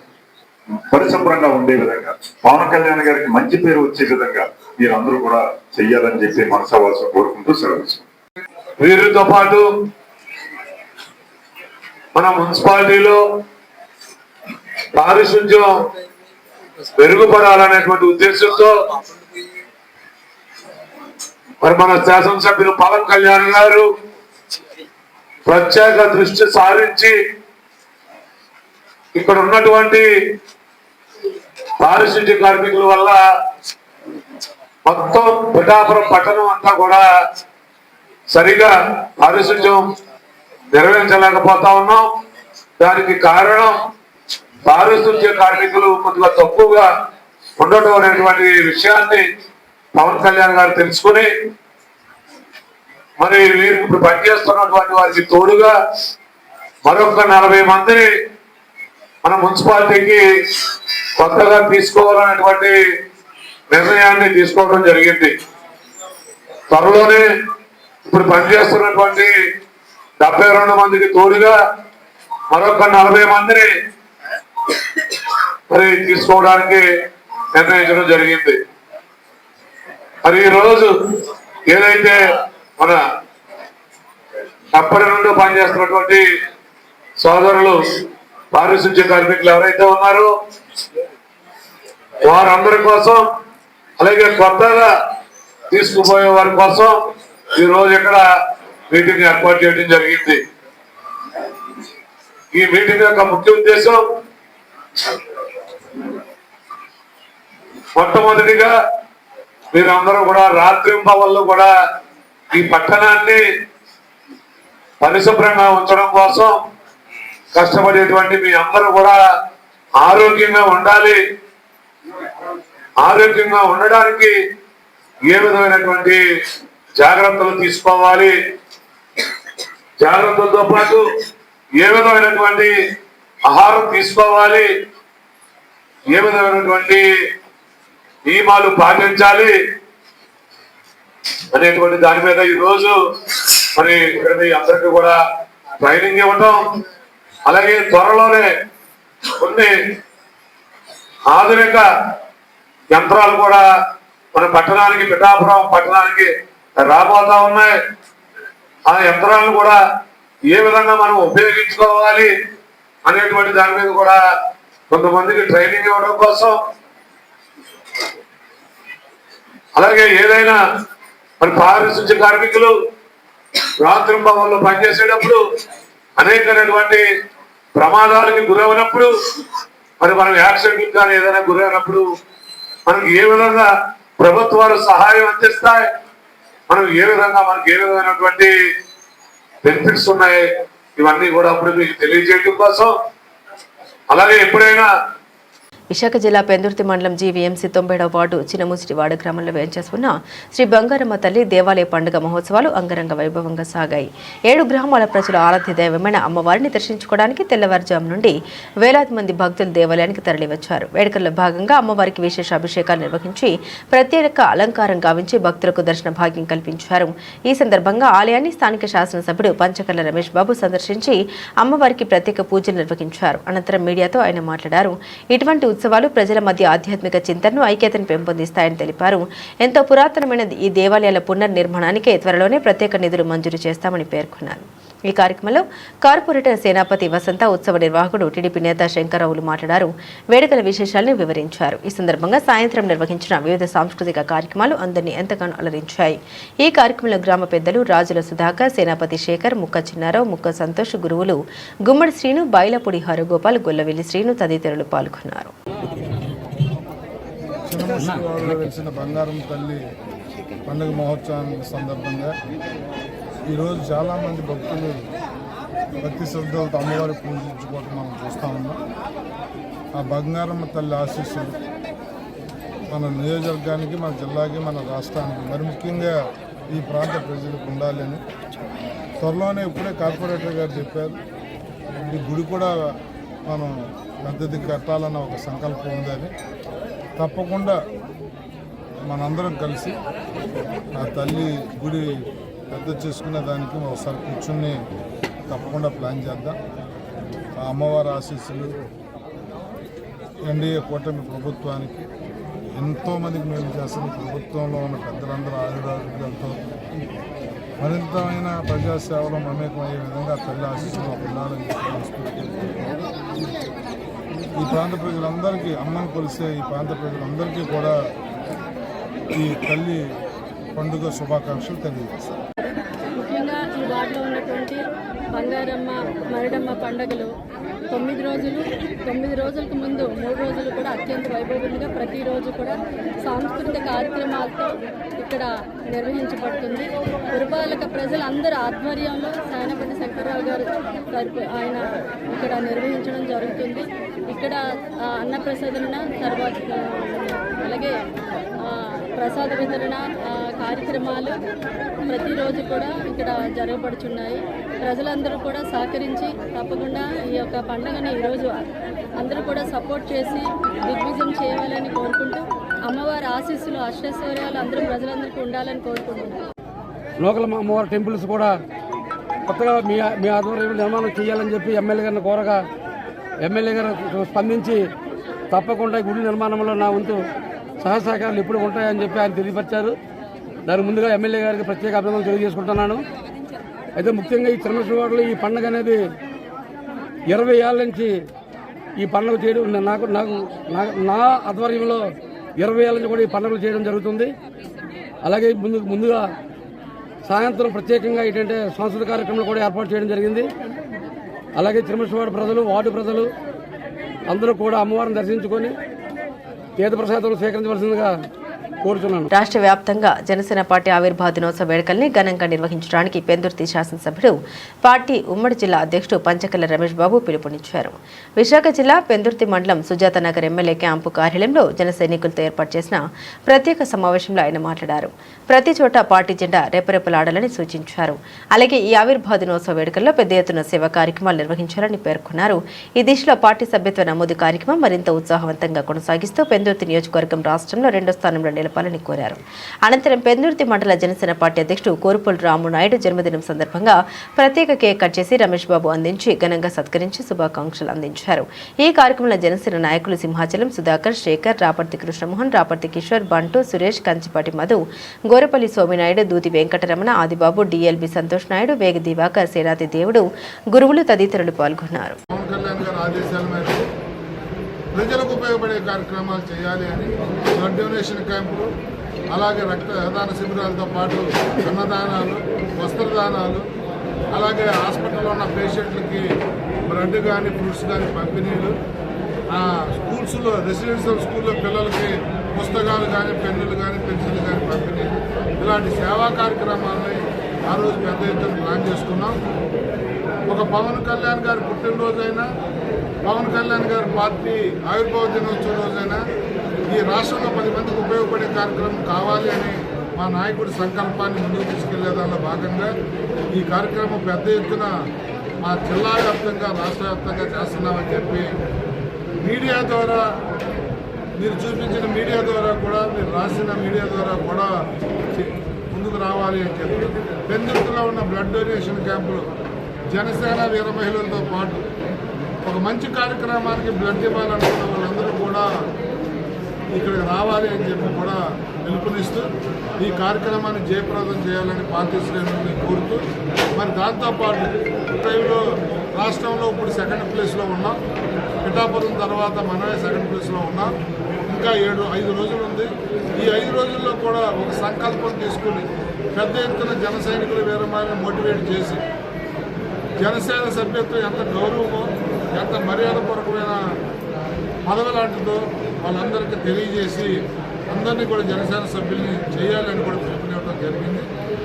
పరిశుభ్రంగా ఉండే విధంగా, పవన్ కళ్యాణ్ గారికి మంచి పేరు వచ్చే విధంగా మీరందరూ కూడా చెయ్యాలని చెప్పి మనసావాసం కోరుకుంటూ సెలవు. వీరితో పాటు మన మున్సిపాలిటీలో పారిశుద్ధ్యం మెరుగుపడాలనేటువంటి ఉద్దేశంతో మరి మన శాసనసభ్యులు పవన్ కళ్యాణ్ గారు ప్రత్యేక దృష్టి సారించి ఇక్కడ ఉన్నటువంటి పారిశుద్ధ్య కార్మికుల వల్ల మొత్తం పిఠాపురం పట్టణం అంతా కూడా సరిగా పారిశుద్ధ్యం నిర్వహించలేకపోతా ఉన్నాం. దానికి కారణం పారిశుద్ధ్య కార్మికులు కొద్దిగా తక్కువగా ఉండటం అనేటువంటి విషయాన్ని పవన్ కళ్యాణ్ గారు తెలుసుకుని మరి వీరికి ఇప్పుడు పనిచేస్తున్నటువంటి వారికి తోడుగా మరొక 40 మందిని మన మున్సిపాలిటీకి కొత్తగా తీసుకోవాలనేటువంటి నిర్ణయాన్ని తీసుకోవడం జరిగింది. త్వరలోనే ఇప్పుడు పనిచేస్తున్నటువంటి 72 మందికి తోడుగా మరొక 40 మందిని మరి తీసుకోవడానికి నిర్ణయించడం జరిగింది. మరి ఈ రోజు ఏదైతే మన అప్పటి నుండి పనిచేస్తున్నటువంటి సోదరులు పారిశుద్ధ్య కార్మికులు ఎవరైతే ఉన్నారో వారందరి కోసం, అలాగే కొత్తగా తీసుకుపోయే వారి కోసం ఈ రోజు ఇక్కడ మీటింగ్ ఏర్పాటు చేయడం జరిగింది. ఈ మీటింగ్ యొక్క ముఖ్య ఉద్దేశం మొట్టమొదటిగా మీరందరూ కూడా రాత్రింబవళ్ళు కూడా ఈ పట్టణాన్ని పరిశుభ్రంగా ఉంచడం కోసం కష్టపడేటువంటి మీ అందరూ కూడా ఆరోగ్యంగా ఉండాలి. ఆరోగ్యంగా ఉండడానికి ఏ విధమైనటువంటి జాగ్రత్తలు తీసుకోవాలి, జాగ్రత్తలతో పాటు ఏ విధమైనటువంటి ఆహారం తీసుకోవాలి, ఏ విధమైనటువంటి నియమాలు పాటించాలి అనేటువంటి దాని మీద ఈ రోజు మరి ఇక్కడ అందరికీ కూడా ట్రైనింగ్ ఇవ్వటం, అలాగే త్వరలోనే కొన్ని ఆధునిక యంత్రాలు కూడా మన పట్టణానికి, పిఠాపురం పట్టణానికి రాబోతా ఉన్నాయి. ఆ యంత్రాలను కూడా ఏ విధంగా మనం ఉపయోగించుకోవాలి అనేటువంటి దాని మీద కూడా కొంతమందికి ట్రైనింగ్ ఇవ్వడం కోసం, అలాగే ఏదైనా మరి పారిశుద్ధ్య కార్మికులు రాత్రింబవళ్ళు పనిచేసేటప్పుడు అనేకమైనటువంటి ప్రమాదాలకి గురవునప్పుడు, మరి మనం యాక్సిడెంట్ కానీ ఏదైనా గురైనప్పుడు మనకి ఏ విధంగా ప్రభుత్వాలు సహాయం అందిస్తాయి, మనం ఏ విధంగా మనకి ఏ విధమైనటువంటి బెనిఫిట్స్ ఉన్నాయి, ఇవన్నీ కూడా అప్పుడు మీకు తెలియజేయడం కోసం, అలాగే ఎప్పుడైనా విశాఖ జిల్లా పెందుర్తి మండలం జీవీఎంసీ 97వ వార్డు చిన్నముసిటివాడ గ్రామంలో వేంచేసుకున్న శ్రీ బంగారమ్మ తల్లి దేవాలయ పండుగ మహోత్సవాలు అంగరంగ వైభవంగా సాగాయి. 7 గ్రామాల ప్రజల ఆరాధ్య దైవమైన అమ్మవారిని దర్శించుకోవడానికి తెల్లవారుజాము నుండి వేలాది మంది భక్తులు దేవాలయానికి తరలివచ్చారు. వేడుకల్లో భాగంగా అమ్మవారికి విశేష అభిషేకాలు నిర్వహించి ప్రత్యేక అలంకారం గావించి భక్తులకు దర్శన భాగ్యం కల్పించారు. ఈ సందర్భంగా ఆలయాన్ని స్థానిక శాసనసభ్యుడు పంచకర్ల రమేష్ బాబు సందర్శించి అమ్మవారికి ప్రత్యేక పూజలు నిర్వహించారు. అనంతరం మీడియాతో ఆయన మాట్లాడారు. ఇటువంటి ఉత్సవాలు ప్రజల మధ్య ఆధ్యాత్మిక చింతనను, ఐక్యతను పెంపొందిస్తాయని తెలిపారు. ఎంతో పురాతనమైన ఈ దేవాలయాల పునర్నిర్మాణానికి త్వరలోనే ప్రత్యేక నిధులు మంజూరు చేస్తామని పేర్కొన్నారు. ఈ కార్యక్రమంలో కార్పొరేటర్ సేనాపతి వసంత, ఉత్సవ నిర్వాహకుడు టీడీపీ నేత శంకర్రావులు మాట్లాడారు. వేడుకల విశేషాలను వివరించారు. ఈ సందర్భంగా సాయంత్రం నిర్వహించిన వివిధ సాంస్కృతిక కార్యక్రమాలు అందరినీ ఎంతగానో అలరించాయి. ఈ కార్యక్రమంలో గ్రామ పెద్దలు రాజుల సుధాకర్, సేనాపతి శేఖర్, ముక్క చిన్నారావు, ముక్క సంతోష్, గురువులు గుమ్మడి శ్రీను, బైలపూడి హరగోపాల్, గొల్లవెల్లి శ్రీను తదితరులు పాల్గొన్నారు. వెలిసిన బంగారం తల్లి పండుగ మహోత్సవం సందర్భంగా ఈరోజు చాలామంది భక్తులు భక్తి శ్రద్ధలతో అమ్మవారి పూజించుకోవటం మనం చూస్తూ ఉన్నాం. ఆ బంగారమ్మ తల్లి ఆశీస్సులు మన నియోజకవర్గానికి, మన జిల్లాకి, మన రాష్ట్రానికి, మరి ముఖ్యంగా ఈ ప్రాంత ప్రజలకు ఉండాలని త్వరలోనే ఇప్పుడే కార్పొరేటర్ గారు చెప్పారు. ఈ గుడి కూడా మనం పెద్దది కట్టాలన్న ఒక సంకల్పం ఉందని, తప్పకుండా మనందరం కలిసి ఆ తల్లి గుడి పెద్ద చేసుకునే దానికి ఒకసారి కూర్చుని తప్పకుండా ప్లాన్ చేద్దాం. ఆ అమ్మవారి ఆశీస్సులు ఎన్డీఏ కూటమి ప్రభుత్వానికి, ఎంతోమందికి మేము చేస్తున్న ప్రభుత్వంలో ఉన్న పెద్దలందరూ ఆయుర్వేదాలతో మరింతమైన ప్రజాసేవలో మమేకమయ్యే విధంగా తల్లి ఆశీస్సులు ఉండాలని ఈ ప్రాంత ప్రజలందరికీ, అమ్మను కొలిసే ఈ ప్రాంత ప్రజలందరికీ కూడా ఈ తల్లి పండుగ శుభాకాంక్షలు తెలియజేస్తాను. ముఖ్యంగా ఈ వార్డులో ఉన్నటువంటి బంగారమ్మ మరడమ్మ పండుగలు 9 రోజులకు ముందు 3 రోజులు కూడా అత్యంత వైభవంగా ప్రతిరోజు కూడా సాంస్కృతిక కార్యక్రమాలతో ఇక్కడ నిర్వహించబడుతుంది. పురపాలక ప్రజలందరూ ఆధ్వర్యంలో సాయనపల్లి శంకర్రావు గారు ఆయన ఇక్కడ నిర్వహించడం జరుగుతుంది. ఇక్కడ అన్నప్రసాదన తర్వాత అలాగే ప్రసాద వితరణ కార్యక్రమాలు ప్రతిరోజు కూడా ఇక్కడ జరగబడుచున్నాయి. ప్రజలందరూ కూడా సహకరించి తప్పకుండా ఈ యొక్క పండుగని ఈరోజు అందరూ కూడా సపోర్ట్ చేసి దిగ్విజయం చేయాలని కోరుకుంటూ అమ్మవారి ఆశీస్సులు అష్టైశ్వర్యాలు అందరూ ప్రజలందరికీ ఉండాలని కోరుకుంటున్నాం. లోకల్ అమ్మవారి టెంపుల్స్ కూడా కొత్తగా మీ ఆధ్వర్యంలో నిర్మాణం చేయాలని చెప్పి ఎమ్మెల్యే గారిని కోరగా ఎమ్మెల్యే గారు స్పందించి తప్పకుండా ఈ గుడి నిర్మాణంలో నా వంతు సహకారాలు ఎప్పుడు ఉంటాయని చెప్పి ఆయన తెలియపరిచారు. దాని ముందుగా ఎమ్మెల్యే గారికి ప్రత్యేక అభినందనలు తెలియజేసుకుంటున్నాను. అయితే ముఖ్యంగా ఈ తిరుమలవాడలో ఈ పండుగ అనేది 20 ఏళ్ళ నుంచి ఈ పండుగ చేయడం నా ఆధ్వర్యంలో 20 ఏళ్ళ నుంచి కూడా ఈ పండుగలు చేయడం జరుగుతుంది. అలాగే ముందుగా సాయంత్రం ప్రత్యేకంగా ఏంటంటే సాంస్కృతిక కార్యక్రమాలు కూడా ఏర్పాటు చేయడం జరిగింది. అలాగే తిరుమలవాడ ప్రజలు, వార్డు ప్రజలు అందరూ కూడా అమ్మవారిని దర్శించుకొని తీర్థప్రసాదాలు స్వీకరించవలసిందిగా కోరుతున్నాను. రాష్ట్ర వ్యాప్తంగా జనసేన పార్టీ ఆవిర్భావ దినోత్సవ వేడుకల్ని ఘనంగా నిర్వహించడానికి పెందుర్తి శాసనసభ్యుడు పార్టీ ఉమ్మడి జిల్లా అధ్యక్షుడు పంచకల్ల రమేష్ బాబు పిలుపునిచ్చారు. విశాఖ జిల్లా పెందుర్తి మండలం సుజాతనగర్ ఎమ్మెల్యే క్యాంపు కార్యాలయంలో జన సైనికులతో ఏర్పాటు చేసిన ప్రత్యేక సమావేశంలో ఆయన మాట్లాడారు. ప్రతి చోట పార్టీ జెండా రెపరెపలాడాలని సూచించారు. అలాగే ఈ ఆవిర్భావ దినోత్సవ వేడుకల్లో పెద్ద ఎత్తున సేవా కార్యక్రమాలు నిర్వహించాలని పేర్కొన్నారు. ఈ దిశలో పార్టీ సభ్యత్వ నమోదు కార్యక్రమం మరింత ఉత్సాహవంతంగా కొనసాగిస్తూ పెందుర్తి నియోజకవర్గం రాష్ట్రంలో 2వ స్థానంలో నిలపాలని కోరారు. అనంతరం పెందుర్తి మండల జనసేన పార్టీ అధ్యక్షుడు కోరుపల్లి రామునాయుడు జన్మదినం సందర్భంగా ప్రత్యేక కేక్ కట్ చేసి రమేష్ బాబు అందించి ఘనంగా సత్కరించి శుభాకాంక్షలు అందించారు. ఈ కార్యక్రమంలో జనసేన నాయకులు సింహాచలం సుధాకర్, శేఖర్, రాపర్తి కృష్ణమోహన్, రాపర్తి కిషోర్, బంటు, సురేష్, కంచిపాటి మధు, గోరపల్లి సోమినాయుడు, దూతి వెంకటరమణ, ఆదిబాబు, డిఎల్బి సంతోష్ నాయుడు, వేగ దివాకర్, సేనాతి దేవుడు, గురువులు తదితరులు పాల్గొన్నారు. ప్రజలకు ఉపయోగపడే కార్యక్రమాలు చేయాలి అని బ్లడ్ డొనేషన్ క్యాంపులు, అలాగే రక్తదాన శిబిరాలతో పాటు అన్నదానాలు, వస్త్రదానాలు, అలాగే హాస్పిటల్లో ఉన్న పేషెంట్లకి బ్లడ్ కానీ ఫ్రూట్స్ కానీ పంపిణీలు, స్కూల్స్లో రెసిడెన్షియల్ స్కూల్లో పిల్లలకి పుస్తకాలు కానీ పెన్నులు కానీ పెన్సిళ్ళు కానీ పంపిణీలు, ఇలాంటి సేవా కార్యక్రమాలని ఆ రోజు పెద్ద ఎత్తున ప్లాన్ చేసుకున్నాం. ఒక పవన్ కళ్యాణ్ గారి పుట్టినరోజైనా, పవన్ కళ్యాణ్ గారి పార్టీ ఆవిర్భావ దినోత్సవం రోజైనా ఈ రాష్ట్రంలో 10 మందికి ఉపయోగపడే కార్యక్రమం కావాలి అని మా నాయకుడి సంకల్పాన్ని ముందుకు తీసుకెళ్లే దానిలో భాగంగా ఈ కార్యక్రమం పెద్ద ఎత్తున మా జిల్లా వ్యాప్తంగా, రాష్ట్ర వ్యాప్తంగా చేస్తున్నామని చెప్పి మీడియా ద్వారా, మీరు చూపించిన మీడియా ద్వారా కూడా, మీరు రాసిన మీడియా ద్వారా కూడా ముందుకు రావాలి అని చెప్పి పెందుర్తిలో ఉన్న బ్లడ్ డొనేషన్ క్యాంపులు జనసేన వీర మహిళలతో పాటు ఒక మంచి కార్యక్రమానికి బ్లడ్ ఇవ్వాలనుకున్న వాళ్ళందరూ కూడా ఇక్కడికి రావాలి అని చెప్పి కూడా పిలుపునిస్తూ ఈ కార్యక్రమాన్ని జయప్రదం చేయాలని పార్టీ శ్రేణుల్ని కోరుతూ, మరి దాంతోపాటు డ్రైవ్లో రాష్ట్రంలో ఇప్పుడు 2nd ప్లేస్లో ఉన్నాం. పిఠాపురం తర్వాత మనమే 2nd ప్లేస్లో ఉన్నాం. ఇంకా 5 రోజులు ఉంది. ఈ 5 రోజుల్లో కూడా ఒక సంకల్పం తీసుకుని పెద్ద ఎత్తున జన సైనికుల వీరమాలను మోటివేట్ చేసి జనసేన సభ్యత్వం ఎంత గౌరవమో, ఎంత మర్యాదపూర్వకమైన పదవి లాంటిదో వాళ్ళందరికీ తెలియజేసి అందరినీ కూడా జనసేన సభ్యుల్ని చేయాలని కూడా పిలుపునివ్వడం జరిగింది.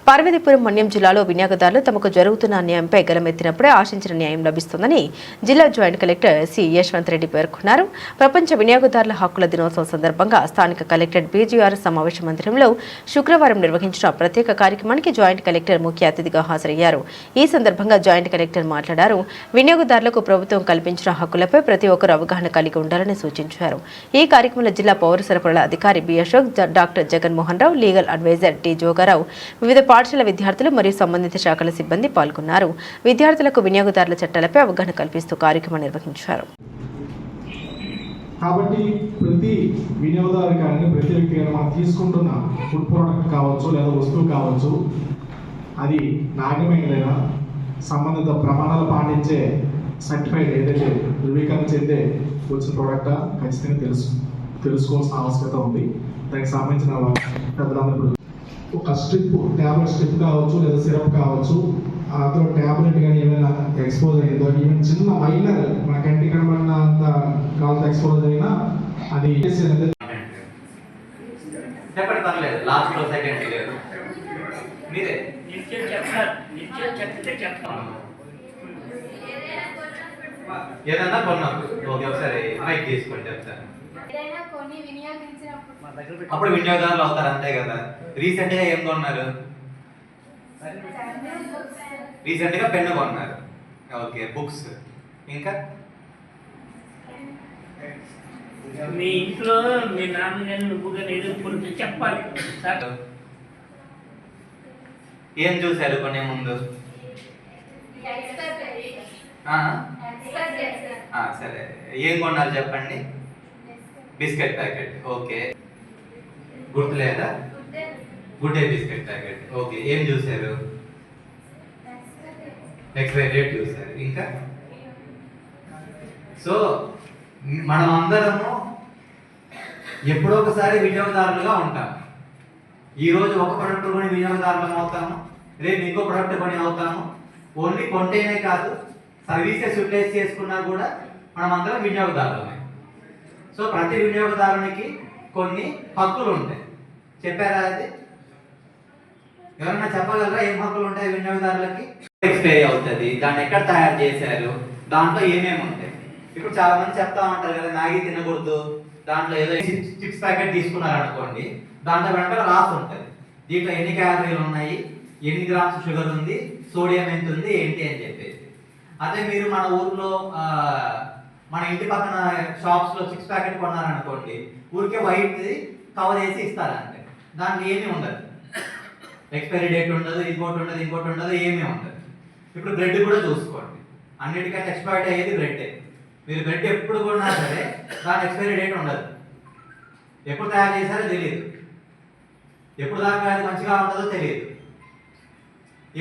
పార్వతీపురం మన్యం జిల్లాలో వినియోగదారులు తమకు జరుగుతున్న అన్యాయంపై గలమెత్తినప్పుడే ఆశించిన న్యాయం లభిస్తుందని జిల్లా joint collector C Yashwant Reddy పేర్కొన్నారు. ప్రపంచ వినియోగదారుల హక్కుల దినోత్సవం సందర్భంగా స్థానిక కలెక్టరేట్ బీజీఆర్ సమావేశ మందిరంలో శుక్రవారం నిర్వహించిన ప్రత్యేక కార్యక్రమానికి జాయింట్ కలెక్టర్ ముఖ్య అతిథిగా హాజరయ్యారు. ఈ సందర్భంగా జాయింట్ కలెక్టర్ మాట్లాడారు. వినియోగదారులకు ప్రభుత్వం కల్పించిన హక్కులపై ప్రతి ఒక్కరూ అవగాహన కలిగి ఉండాలని సూచించారు. ఈ కార్యక్రమంలో జిల్లా పౌర సరఫరాల అధికారి B Ashok, doctor Jaganmohan Rao, legal advisor T Joga Rao, వివిధ పాఠశాల విద్యార్థులు మరియు సంబంధిత శాఖల సిబ్బంది పాల్గొన్నారు. విద్యార్థులకు వినియోగదారుల చట్టాలపై అవగాహన కల్పిస్తూ కార్యక్రమం నిర్వహించారు. కాబట్టి ప్రతి వినియోగదారు కానీ ప్రతి వ్యక్తి మనం తీసుకుంటున్న ఫుడ్ ప్రోడక్ట్ కావచ్చు లేదా వస్తువు కావచ్చు, అది నాణ్యమైనదైనా సంబంధిత ప్రమాణాలు పాటించే సర్టిఫైడ్ ఏదైతే ధృవీకరణ చెందే వచ్చిన ప్రోడక్ట్ ఖచ్చితంగా తెలుసుకోవాల్సిన ఆవశ్యకత ఉంది. దానికి సంబంధించిన పెద్దలందరూ ఒక స్ట్రిప్, ట్యాబ్లెట్ స్ట్రిప్ కావచ్చు లేదా సిరప్ కావచ్చు, అందులో ట్యాబ్లెట్ కానీ ఏమైనా ఎక్స్పోజ్ అయ్యిందో, ఈవెన్ చిన్న మైనర్ మన కంటికి కనబడినంత కాలంతో ఎక్స్పోజ్ అయినా అది చెప్పండి, పర్లేదు. లాస్ట్ లో సెకండ్ లేదు, మీరే ఏదన్నా కొన్నప్పుడు ఓకే ఒకసారి మైక్ తీసుకొని చెప్తాను. అప్పుడు వినియోగదారులు అవుతారు, అంతే కదా. రీసెంట్ గా ఏం కొన్నారు? రీసెంట్ గా పెన్ను కొన్నారు, ఓకే. బుక్స్, ఇంకా మీ ఇంట్లో మీ నాన్నగారిని నువ్వుగా ఎదుర్కొంటే చెప్పాలి. ఏం చూశారు కొనే ముందు? సరే, ఏం కొన్నారు చెప్పండి? Biscuit packet, okay. గుర్తులేదా? Good day biscuit packet, okay. ఏం చూశారు? ఎక్స్పైరీ డేట్ చూశారు, ఇంకా. సో మనం అందరము ఎప్పుడో ఒకసారి వినియోగదారులుగా ఉంటాం. ఈరోజు ఒక ప్రొడక్ట్ కొని వినియోగదారులం అవుతాము, రేపు ఇంకో ప్రొడక్ట్ కొని అవుతాము. ఓన్లీ కొంటేనే కాదు, సర్వీసెస్ యూటిలైజ్ చేసుకున్నా కూడా మనం అందరం వినియోగదారులమే. సో ప్రతి వినియోగదారునికి కొన్ని హక్కులు ఉంటాయి. చెప్పారా? అది ఎవరైనా చెప్పగలరా? ఏం హక్కులు ఉంటాయి వినియోగదారులకి? ఎక్స్పైరీ అవుతుంది, దాన్ని ఎక్కడ తయారు చేశారు, దాంట్లో ఏమేమి ఉంటాయి. ఇప్పుడు చాలా మంది చెప్తా ఉంటారు కదా, మ్యాగీ తినకూడదు, దాంట్లో ఏదో చిప్స్ ప్యాకెట్ తీసుకున్నారనుకోండి, దాంట్లో వెంటనే రాసి ఉంటుంది దీంట్లో ఎన్ని క్యాలరీలు ఉన్నాయి, ఎన్ని గ్రామ్స్ షుగర్ ఉంది, సోడియం ఎంత ఉంది, ఏంటి అని చెప్పేసి. అదే మీరు మన ఊర్లో మన ఇంటి పక్కన షాప్స్ లో చిప్స్ ప్యాకెట్ కొన్నారనుకోండి, ఊరికే వైట్ కవర్ వేసి ఇస్తారంటే దాంట్లో ఏమీ ఉండదు, ఎక్స్పైరీ డేట్ ఉండదు, ఇంకోటి ఉండదు, ఏమీ ఉండదు. ఇప్పుడు బ్రెడ్ కూడా చూసుకోండి, అన్నిటికంటే ఎక్స్పైరీ అయ్యేది బ్రెడ్. మీరు బ్రెడ్ ఎప్పుడు కొన్నా సరే దాని ఎక్స్పైరీ డేట్ ఉండదు. ఎప్పుడు తయారు చేశారో తెలియదు, ఎప్పుడు దాకా అది మంచిగా ఉంటుందో తెలియదు.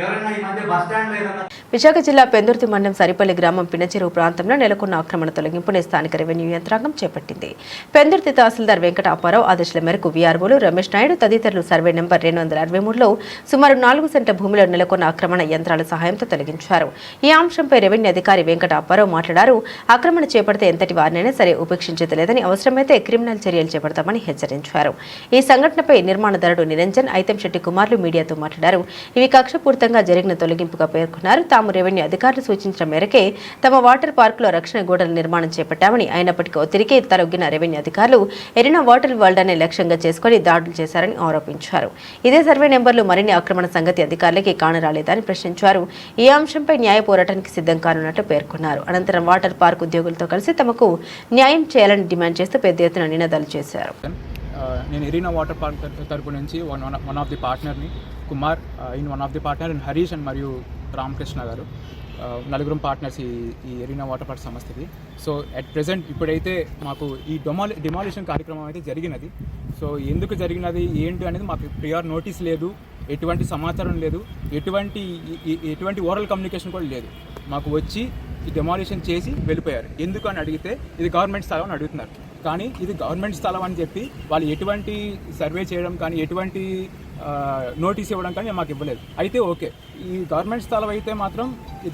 ఎవరైనా ఈ మధ్య బస్ స్టాండ్ లో ఏదైనా విశాఖ జిల్లా పెందుర్తి మండలం సరిపల్లి గ్రామం పినచెరువు ప్రాంతంలో నెలకొన్న ఆక్రమణ తొలగింపుని స్థానిక రెవెన్యూ యంత్రాంగం చేపట్టింది. పెందుర్తి తహసీల్దార్ వెంకట అప్పారావు ఆదేశాల మేరకు వీఆర్ఓలు రమేష్ నాయుడు తదితరులు సర్వే నెంబర్ 263లో సుమారు 4 సెంట్ల భూమిలో నెలకొన్న ఆక్రమణ యంత్రాల సహాయంతో తొలగించారు. ఈ అంశంపై రెవెన్యూ అధికారి వెంకట అప్పారావు మాట్లాడారు. ఆక్రమణ చేపడితే ఎంతటి వారినైనా సరే ఉపేక్షించలేదని, అవసరమైతే క్రిమినల్ చర్యలు చేపడతామని హెచ్చరించారు. ఈ సంఘటనపై నిర్మాణదారుడు నిరంజన్, ఐతంశెట్టి కుమార్లు మీడియాతో మాట్లాడారు. ఇవి కక్షపూర్తంగా జరిగిన తొలగింపుగా పేర్కొన్నారు. తాము రెవెన్యూ అధికారులు సూచించిన మేరకే తమ వాటర్ పార్కులో రక్షణ గోడల నిర్మాణం చేపట్టామని, అయినప్పటికీ ఒత్తిడికి తలొగ్గిన రెవెన్యూ అధికారులు ఎరినా వాటర్ వరల్డ్ అనే లక్ష్యంగా చేసుకుని దాడులు చేశారని ఆరోపించారు. ఇదే సర్వే నెంబర్లు మరిన్ని ఆక్రమణ సంగతి అధికారులకి కానరాలేదని ప్రశ్నించారు. ఈ అంశంపై న్యాయ పోరాటానికి సిద్ధం కానున్నట్టు పేర్కొన్నారు. అనంతరం వాటర్ పార్క్ ఉద్యోగులతో కలిసి తమకు న్యాయం చేయాలని డిమాండ్ చేస్తూ పెద్ద ఎత్తున నినాదాలు చేశారు. నేను ఎరీనా వాటర్ పార్క్ తరపు నుంచి వన్ ఆఫ్ ది పార్ట్నర్ని, Kumar in one of the partner, and Harish and మరియు రామకృష్ణ గారు, నలుగురం పార్ట్నర్స్ ఈ ఎరీనా వాటర్ పార్క్ సంస్థకి. సో అట్ ప్రెజెంట్ ఇప్పుడైతే మాకు ఈ డిమాలిషన్ కార్యక్రమం అయితే జరిగినది. సో ఎందుకు జరిగినది ఏంటి అనేది మాకు ప్రియర్ నోటీస్ లేదు, ఎటువంటి సమాచారం లేదు, ఎటువంటి ఓరల్ కమ్యూనికేషన్ కూడా లేదు. మాకు వచ్చి ఈ డెమాలిషన్ చేసి వెళ్ళిపోయారు. ఎందుకు అని అడిగితే ఇది గవర్నమెంట్ స్థలం అని అడుగుతున్నారు. కానీ ఇది గవర్నమెంట్ స్థలం అని చెప్పి వాళ్ళు ఎటువంటి సర్వే చేయడం కానీ, ఎటువంటి నోటీస్ ఇవ్వడం కానీ మాకు ఇవ్వలేదు. అయితే ఓకే, ఈ గవర్నమెంట్ స్థలం అయితే మాత్రం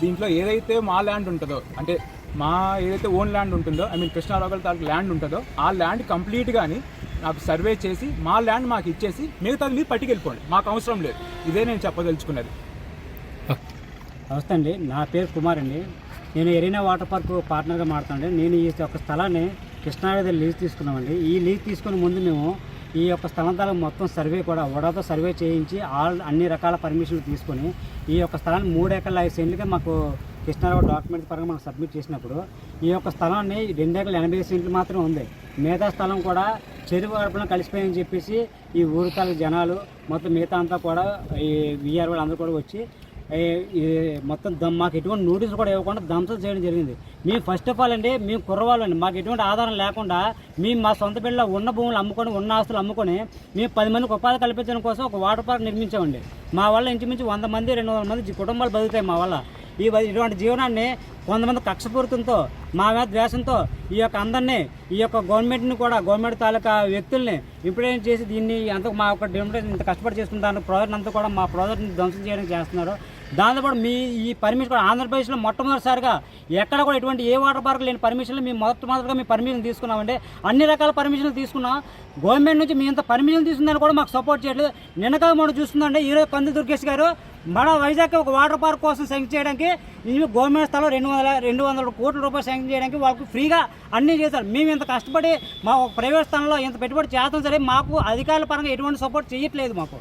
దీంట్లో ఏదైతే మా ల్యాండ్ ఉంటుందో, అంటే మా ఏదైతే ఓన్ ల్యాండ్ ఉంటుందో, కృష్ణారావు గారి ల్యాండ్ ఉంటుందో, ఆ ల్యాండ్ కంప్లీట్గాని నాకు సర్వే చేసి మా ల్యాండ్ మాకు ఇచ్చేసి మిగతాది మీరు పట్టుకెళ్ళిపోండి, మాకు అవసరం లేదు. ఇదే నేను చెప్పదలుచుకున్నది. నమస్తే అండి, నా పేరు కుమార్ అండి. నేను ఎరీనా వాటర్ పార్క్ పార్ట్నర్గా మాట్లాడండి. నేను ఈ యొక్క స్థలాన్ని కృష్ణావేది లీజ్ తీసుకున్నామండి. ఈ లీజ్ తీసుకునే ముందు మేము ఈ యొక్క స్థలం మొత్తం సర్వే కూడా వడాతో సర్వే చేయించి అన్ని రకాల పర్మిషన్లు తీసుకొని ఈ యొక్క స్థలాన్ని 3 ఎకరాల 5 సెంట్లుగా మాకు కృష్ణారావు డాక్యుమెంట్ పరంగా మనం సబ్మిట్ చేసినప్పుడు ఈ యొక్క స్థలాన్ని 2 ఎకరాల 80 సెంట్లు మాత్రమే ఉంది. మిగతా స్థలం కూడా చెరువు గడపలో కలిసిపోయని చెప్పేసి ఈ ఊరు తాలూకు జనాలు మొత్తం మిగతా అంతా కూడా ఈ వీఆర్ వాళ్ళు అందరూ కూడా వచ్చి మొత్తం మాకు ఎటువంటి నోటీస్ కూడా ఇవ్వకుండా ధ్వంసం చేయడం జరిగింది. మేము ఫస్ట్ ఆఫ్ ఆల్ అండి, మేము కుర్రవాళ్ళు అండి, మాకు ఎటువంటి ఆధారం లేకుండా మేము మా సొంత బిడ్డలో ఉన్న భూములు అమ్ముకొని, ఉన్న ఆస్తులు అమ్ముకొని మేము 10 మందికి ఉపాధి కల్పించడం కోసం ఒక వాటర్ పార్క్ నిర్మించామండి. మా వల్ల ఇంచుమించు 100 మంది 200 మంది కుటుంబాలు బతుకుతాయి మా వల్ల. ఇటువంటి జీవనాన్ని కొంతమంది కక్షపూరితంతో మా మీద ద్వేషంతో ఈ యొక్క అందరినీ ఈ యొక్క గవర్నమెంట్ని కూడా గవర్నమెంట్ తాలూకా వ్యక్తుల్ని ఇంప్లిమెంట్ చేసి దీన్ని అంత మా యొక్క డెమోక్రసీ ఇంత కష్టపడి చేసుకుంటాను ప్రాజెక్ట్ అంతా కూడా మా ప్రాజెక్ట్ని ధ్వంసం చేయడానికి చేస్తున్నారు. దాంతోపాటు మీ ఈ పర్మిషన్ కూడా ఆంధ్రప్రదేశ్లో మొట్టమొదటిసారిగా ఎక్కడ కూడా ఎటువంటి ఏ వాటర్ పార్క్ లేని పర్మిషన్లు మేము మొదటిగా మీ పర్మిషన్ తీసుకున్నామండి. అన్ని రకాల పర్మిషన్లు తీసుకున్నాం. గవర్నమెంట్ నుంచి మీ ఇంత పర్మిషన్ తీసుకుందని కూడా మాకు సపోర్ట్ చేయట్లేదు. నిన్నగా మనం చూస్తుందండి, ఈరోజు కంది దుర్గేష్ గారు మన వైజాగ్ ఒక వాటర్ పార్క్ కోసం శాంక్షన్ చేయడానికి గవర్నమెంట్ స్థలం 200 కోట్ల రూపాయలు శాంక్షన్ చేయడానికి వాళ్ళకు ఫ్రీగా అన్నీ చేశారు. మేము ఇంత కష్టపడి మా ప్రైవేట్ స్థలంలో ఇంత పెట్టుబడి చేస్తాం సరే మాకు అధికారుల పరంగా ఎటువంటి సపోర్ట్ చేయట్లేదు. మాకు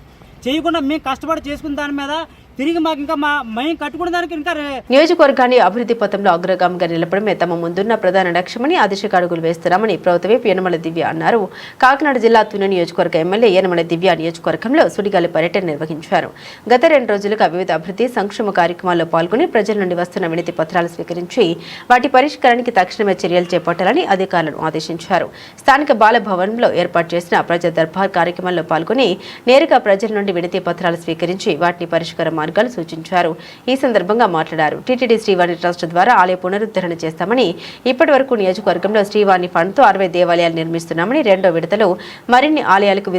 చేయకుండా మేము కష్టపడి చేసుకున్న దాని మీద తిరిగి మాకు ఇంకా మేము కట్టుకున్న దానికి ఇంకా నియోజకవర్గాన్ని అభివృద్ధి పథంలో అగ్రగామిగా నిలపడమే తమ ముందున్న ప్రధాన లక్ష్యమని ఆదేశక అడుగులు వేస్తున్నామని ప్రభుత్వ యనమల దివ్య అన్నారు. కాకినాడ జిల్లా తుని నియోజకవర్గ ఎమ్మెల్యే యనమల దివ్య నియోజకవర్గంలో సుడిగాలి పర్యటన నిర్వహించారు. గత 2 రోజులుగా వివిధ అభివృద్ధి సంక్షేమ కార్యక్రమాల్లో పాల్గొని ప్రజల నుండి వస్తున్న వినతి పత్రాలు స్వీకరించి వాటి పరిష్కారానికి తక్షణమే చర్యలు చేపట్టాలని అధికారులను ఆదేశించారు. స్థానిక బాలభవన్లో ఏర్పాటు చేసిన ప్రజా దర్బార్ కార్యక్రమంలో పాల్గొని నేరుగా ప్రజల నుండి వినతి పత్రాలు స్వీకరించి వాటిని పరిష్కార మార్గాలు సూచించారు. ఈ సందర్భంగా మాట్లాడారు. టీటీడీ శ్రీవాణి ట్రస్ట్ ద్వారా ఆలయ పునరుద్ధరణ చేస్తామని, ఇప్పటి వరకు నియోజకవర్గంలో శ్రీవాణి ఫండ్తో 60 దేవాలయాలు నిర్మిస్తున్నామని, 2వ విడతలో మరిన్ని ఆలయాలకు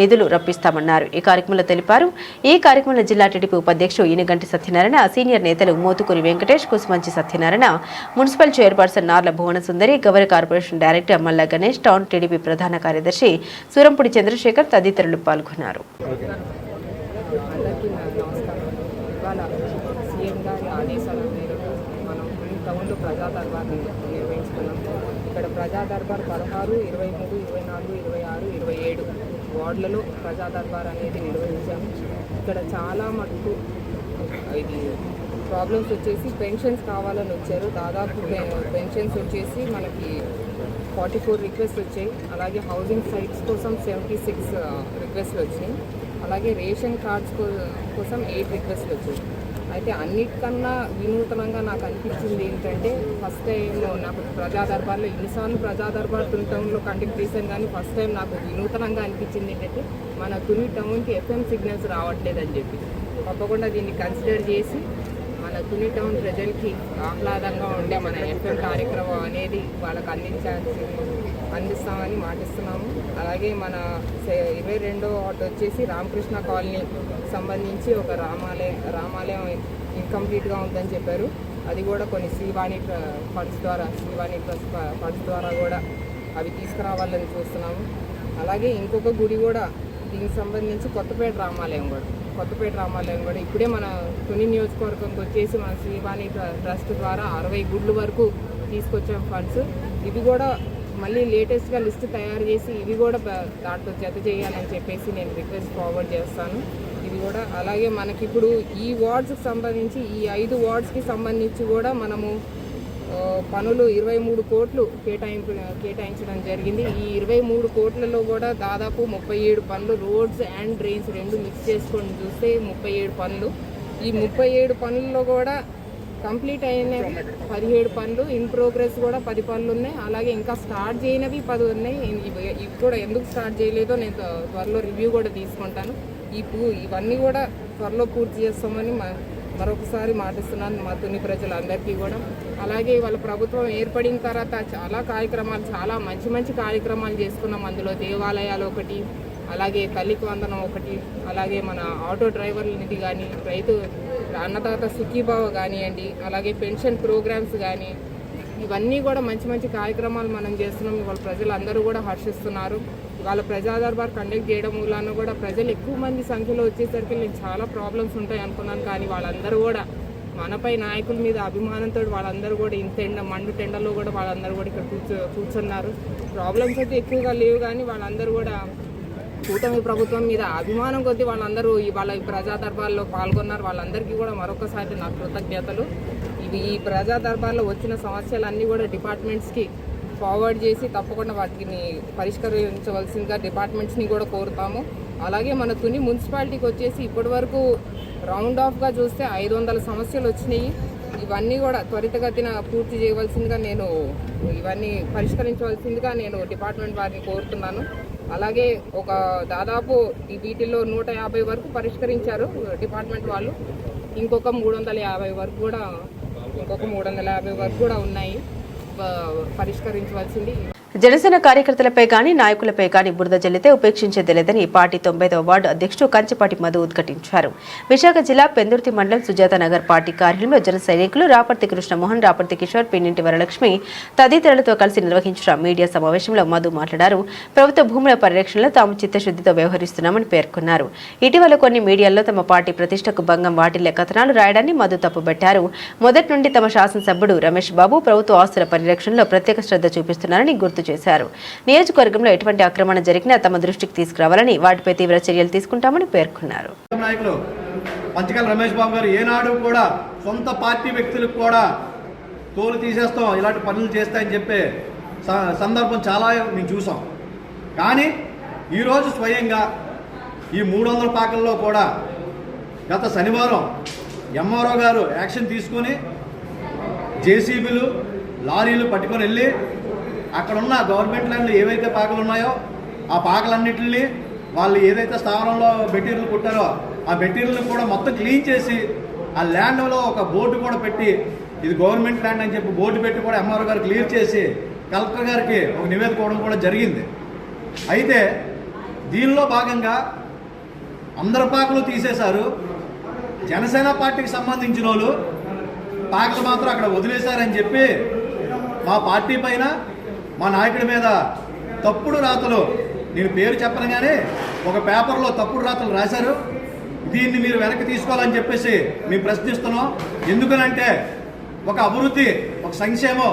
నిధులు రప్పిస్తామన్నారు. ఈ కార్యక్రమంలో తెలిపారు. ఈ కార్యక్రమంలో జిల్లా టీడీపీ ఉపాధ్యక్షుడు ఈనగంటి సత్యనారాయణ, సీనియర్ నేతలు మోతుకూరి వెంకటేష్, కుసుమంచి సత్యనారాయణ, మున్సిపల్ చైర్పర్సన్ నార్ల భువన సుందరి, గవర కార్పొరేషన్ డైరెక్టర్ మల్ల గణేష్, టౌన్ టీడీపీ ప్రధాన కార్యదర్శి సూరంపూడి చంద్రశేఖర్ తదితరులు పాల్గొన్నారు. ఇవాళ సీఎం గారి ఆదేశాల మేరకు మనం టౌన్లో ప్రజా దర్బార్ని నిర్వహించుకున్నాం. ఇక్కడ ప్రజా దర్బార్ 16, 23, 24, 26, 27 వార్డులలో ప్రజా దర్బార్ అనేది నిర్వహించాము. ఇక్కడ చాలా మటుకు ఇది ప్రాబ్లమ్స్ వచ్చేసి పెన్షన్స్ కావాలని వచ్చారు. దాదాపు పెన్షన్స్ వచ్చేసి మనకి 44 రిక్వెస్ట్ వచ్చాయి. అలాగే హౌసింగ్ సైట్స్ కోసం 76 రిక్వెస్ట్లు వచ్చినాయి. అలాగే రేషన్ కార్డ్స్ కోసం 8 రిక్వెస్ట్లు వచ్చాయి. అయితే అన్నిటికన్నా వినూతనంగా నాకు అనిపించింది ఏంటంటే, ఫస్ట్ టైం నాకు ప్రజా దర్బార్లో ఎన్నిసార్లు ప్రజా దర్బార్ తుని టౌన్లో కండక్ట్ చేశాను, కానీ ఫస్ట్ టైం నాకు వినూతనంగా అనిపించింది ఏంటంటే మన తుని టౌన్కి FM సిగ్నల్స్ రావట్లేదని చెప్పి, తప్పకుండా దీన్ని కన్సిడర్ చేసి మన తుని టౌన్ ప్రజలకి ఆహ్లాదంగా ఉండే మన FM కార్యక్రమం అనేది వాళ్ళకి అందిస్తామని మాటిస్తున్నాము. అలాగే మన 22వ వార్డు వచ్చేసి రామకృష్ణ కాలనీ సంబంధించి ఒక రామాలయం ఇన్కంప్లీట్గా ఉందని చెప్పారు. అది కూడా కొన్ని శ్రీవాణి ఫండ్స్ ద్వారా కూడా అవి తీసుకురావాలని చూస్తున్నాము. అలాగే ఇంకొక గుడి కూడా దీనికి సంబంధించి కొత్తపేట రామాలయం కూడా ఇప్పుడే మన తుని నియోజకవర్గంకి వచ్చేసి మన శ్రీవాణి ట్రస్ట్ ద్వారా 60 గుడ్ల వరకు తీసుకొచ్చాం ఫండ్స్. ఇవి కూడా మళ్ళీ లేటెస్ట్గా లిస్ట్ తయారు చేసి ఇవి కూడా దాంట్లో జత చేయాలని చెప్పేసి నేను రిక్వెస్ట్ ఫార్వర్డ్ చేస్తాను. ఇది కూడా అలాగే మనకిప్పుడు ఈ వార్డ్స్కి సంబంధించి ఈ 5 వార్డ్స్కి సంబంధించి కూడా మనము పనులు 23 కోట్లు కేటాయించడం జరిగింది. ఈ 23 కోట్లలో కూడా దాదాపు 37 పనులు రోడ్స్ అండ్ డ్రైన్స్ 2 మిక్స్ చేసుకొని చూస్తే 37 పనులు. ఈ 37 పనుల్లో కూడా కంప్లీట్ అయిన 17 పనులు, ఇన్ ప్రోగ్రెస్ కూడా 10 పనులు ఉన్నాయి. అలాగే ఇంకా స్టార్ట్ చేయనవి 10 ఉన్నాయి. ఇవి కూడా ఎందుకు స్టార్ట్ చేయలేదో నేను త్వరలో రివ్యూ కూడా తీసుకుంటాను. ఇవన్నీ కూడా త్వరలో పూర్తి చేస్తామని మరొకసారి మాటిస్తున్నాను మా తుని ప్రజలందరికీ కూడా. అలాగే వాళ్ళ ప్రభుత్వం ఏర్పడిన తర్వాత చాలా మంచి కార్యక్రమాలు చేసుకున్నాం. అందులో దేవాలయాలు ఒకటి, అలాగే తల్లికి వందనం ఒకటి, అలాగే మన ఆటో డ్రైవర్ల నిధి కానీ, రైతు అన్నదాత సుఖీభావ కానివ్వండి, అలాగే పెన్షన్ ప్రోగ్రామ్స్ కానీ, ఇవన్నీ కూడా మంచి కార్యక్రమాలు మనం చేస్తున్నాం. ఇవాళ ప్రజలందరూ కూడా హర్షిస్తున్నారు. వాళ్ళ ప్రజా దర్బార్ కండక్ట్ చేయడం మూలాన కూడా ప్రజలు ఎక్కువ మంది సంఖ్యలో వచ్చేసరికి నేను చాలా ప్రాబ్లమ్స్ ఉంటాయి అనుకున్నాను. కానీ వాళ్ళందరూ కూడా మనపై నాయకుల మీద అభిమానంతో వాళ్ళందరూ కూడా ఇంత మండు టెండలో కూడా వాళ్ళందరూ కూడా ఇక్కడ కూర్చున్నారు. ప్రాబ్లమ్స్ అయితే ఎక్కువగా లేవు, కానీ వాళ్ళందరూ కూడా కూటమి ప్రభుత్వం మీద అభిమానం కొద్దీ వాళ్ళందరూ వాళ్ళ ప్రజా దర్బార్లో పాల్గొన్నారు. వాళ్ళందరికీ కూడా మరొకసారి నా కృతజ్ఞతలు. ఈ ప్రజా దర్బార్లో వచ్చిన సమస్యలన్నీ కూడా డిపార్ట్మెంట్స్కి ఫార్వర్డ్ చేసి తప్పకుండా వాటిని పరిష్కరించవలసిందిగా డిపార్ట్మెంట్స్ని కూడా కోరుతాము. అలాగే మన తుని మున్సిపాలిటీకి వచ్చేసి ఇప్పటి వరకు రౌండ్ ఆఫ్గా చూస్తే 500 సమస్యలు వచ్చినాయి. ఇవన్నీ కూడా త్వరితగతిన పూర్తి చేయవలసిందిగా ఇవన్నీ పరిష్కరించవలసిందిగా నేను డిపార్ట్మెంట్ వారిని కోరుతున్నాను. అలాగే దాదాపు వీటిల్లో 150 వరకు పరిష్కరించారు డిపార్ట్మెంట్ వాళ్ళు. ఇంకొక 350 వరకు కూడా ఉన్నాయి పరిష్కరించవలసింది. జనసేన కార్యకర్తలపై కానీ నాయకులపై కానీ బురద జల్లితే ఉపేక్షించేది లేదని పార్టీ 90వ వార్డు అధ్యక్షుడు కంచిపాటి మధు ఉద్ఘాటించారు. విశాఖ జిల్లా పెందుర్తి మండలం సుజాత నగర్ పార్టీ కార్యాలయంలో జన సైనికులు రాపర్తి కృష్ణమోహన్, రాపర్తి కిషోర్, పిన్నింటి వరలక్ష్మి తదితరులతో కలిసి నిర్వహించిన మీడియా సమావేశంలో మధు మాట్లాడారు. ప్రభుత్వ భూముల పరిరక్షణలో తాము చిత్తశుద్ధితో వ్యవహరిస్తున్నామని పేర్కొన్నారు. ఇటీవల కొన్ని మీడియాల్లో తమ పార్టీ ప్రతిష్టకు భంగం వాటిల్లే కథనాలు రాయడాన్ని మధు తప్పుబట్టారు. మొదటి నుండి తమ శాసనసభ్యుడు రమేష్ బాబు ప్రభుత్వ ఆస్తుల పరిరక్షణలో ప్రత్యేక శ్రద్ధ చూపిస్తున్నారని గుర్తు చేశారు. నియోజకవర్గంలో ఎటువంటి ఆక్రమణ జరిగినా తమ దృష్టికి తీసుకురావాలని, వాటిపై తీవ్ర చర్యలు తీసుకుంటామని పేర్కొన్నారు. నాయకులు పంచకాల రమేష్ బాబు గారు ఏనాడు కూడా సొంత పార్టీ వ్యక్తులకు కూడా తోలు తీసేస్తాం, ఇలాంటి పనులు చేస్తాయని చెప్పే సందర్భం చాలా మేము చూసాం. కానీ ఈరోజు స్వయంగా ఈ 300 పాకల్లో కూడా గత శనివారం ఎంఆర్ఓ గారు యాక్షన్ తీసుకొని జేసీబీలు, లారీలు పట్టుకొని వెళ్ళి అక్కడున్న గవర్నమెంట్ ల్యాండ్లు ఏవైతే పాకలు ఉన్నాయో ఆ పాకలన్నింటినీ వాళ్ళు ఏదైతే స్థావరంలో మెటీరియల్ కుట్టారో ఆ మెటీరియల్ని కూడా మొత్తం క్లీన్ చేసి ఆ ల్యాండ్లో ఒక బోర్డు కూడా పెట్టి ఇది గవర్నమెంట్ ల్యాండ్ అని చెప్పి బోర్డు పెట్టి కూడా ఎంఆర్ఓ గారు క్లియర్ చేసి కలెక్టర్ గారికి ఒక నివేదిక ఇవ్వడం కూడా జరిగింది. అయితే దీనిలో భాగంగా అందరు పాకలు తీసేశారు. జనసేన పార్టీకి సంబంధించిన వాళ్ళు పాకలు మాత్రం అక్కడ వదిలేశారని చెప్పి మా పార్టీ పైన, మా నాయకుడి మీద తప్పుడు రాతలు, నేను పేరు చెప్పను కానీ ఒక పేపర్లో తప్పుడు రాతలు రాశారు. దీన్ని మీరు వెనక్కి తీసుకోవాలని చెప్పేసి మేము ప్రశ్నిస్తున్నాం. ఎందుకనంటే ఒక అభివృద్ధి, ఒక సంక్షేమం,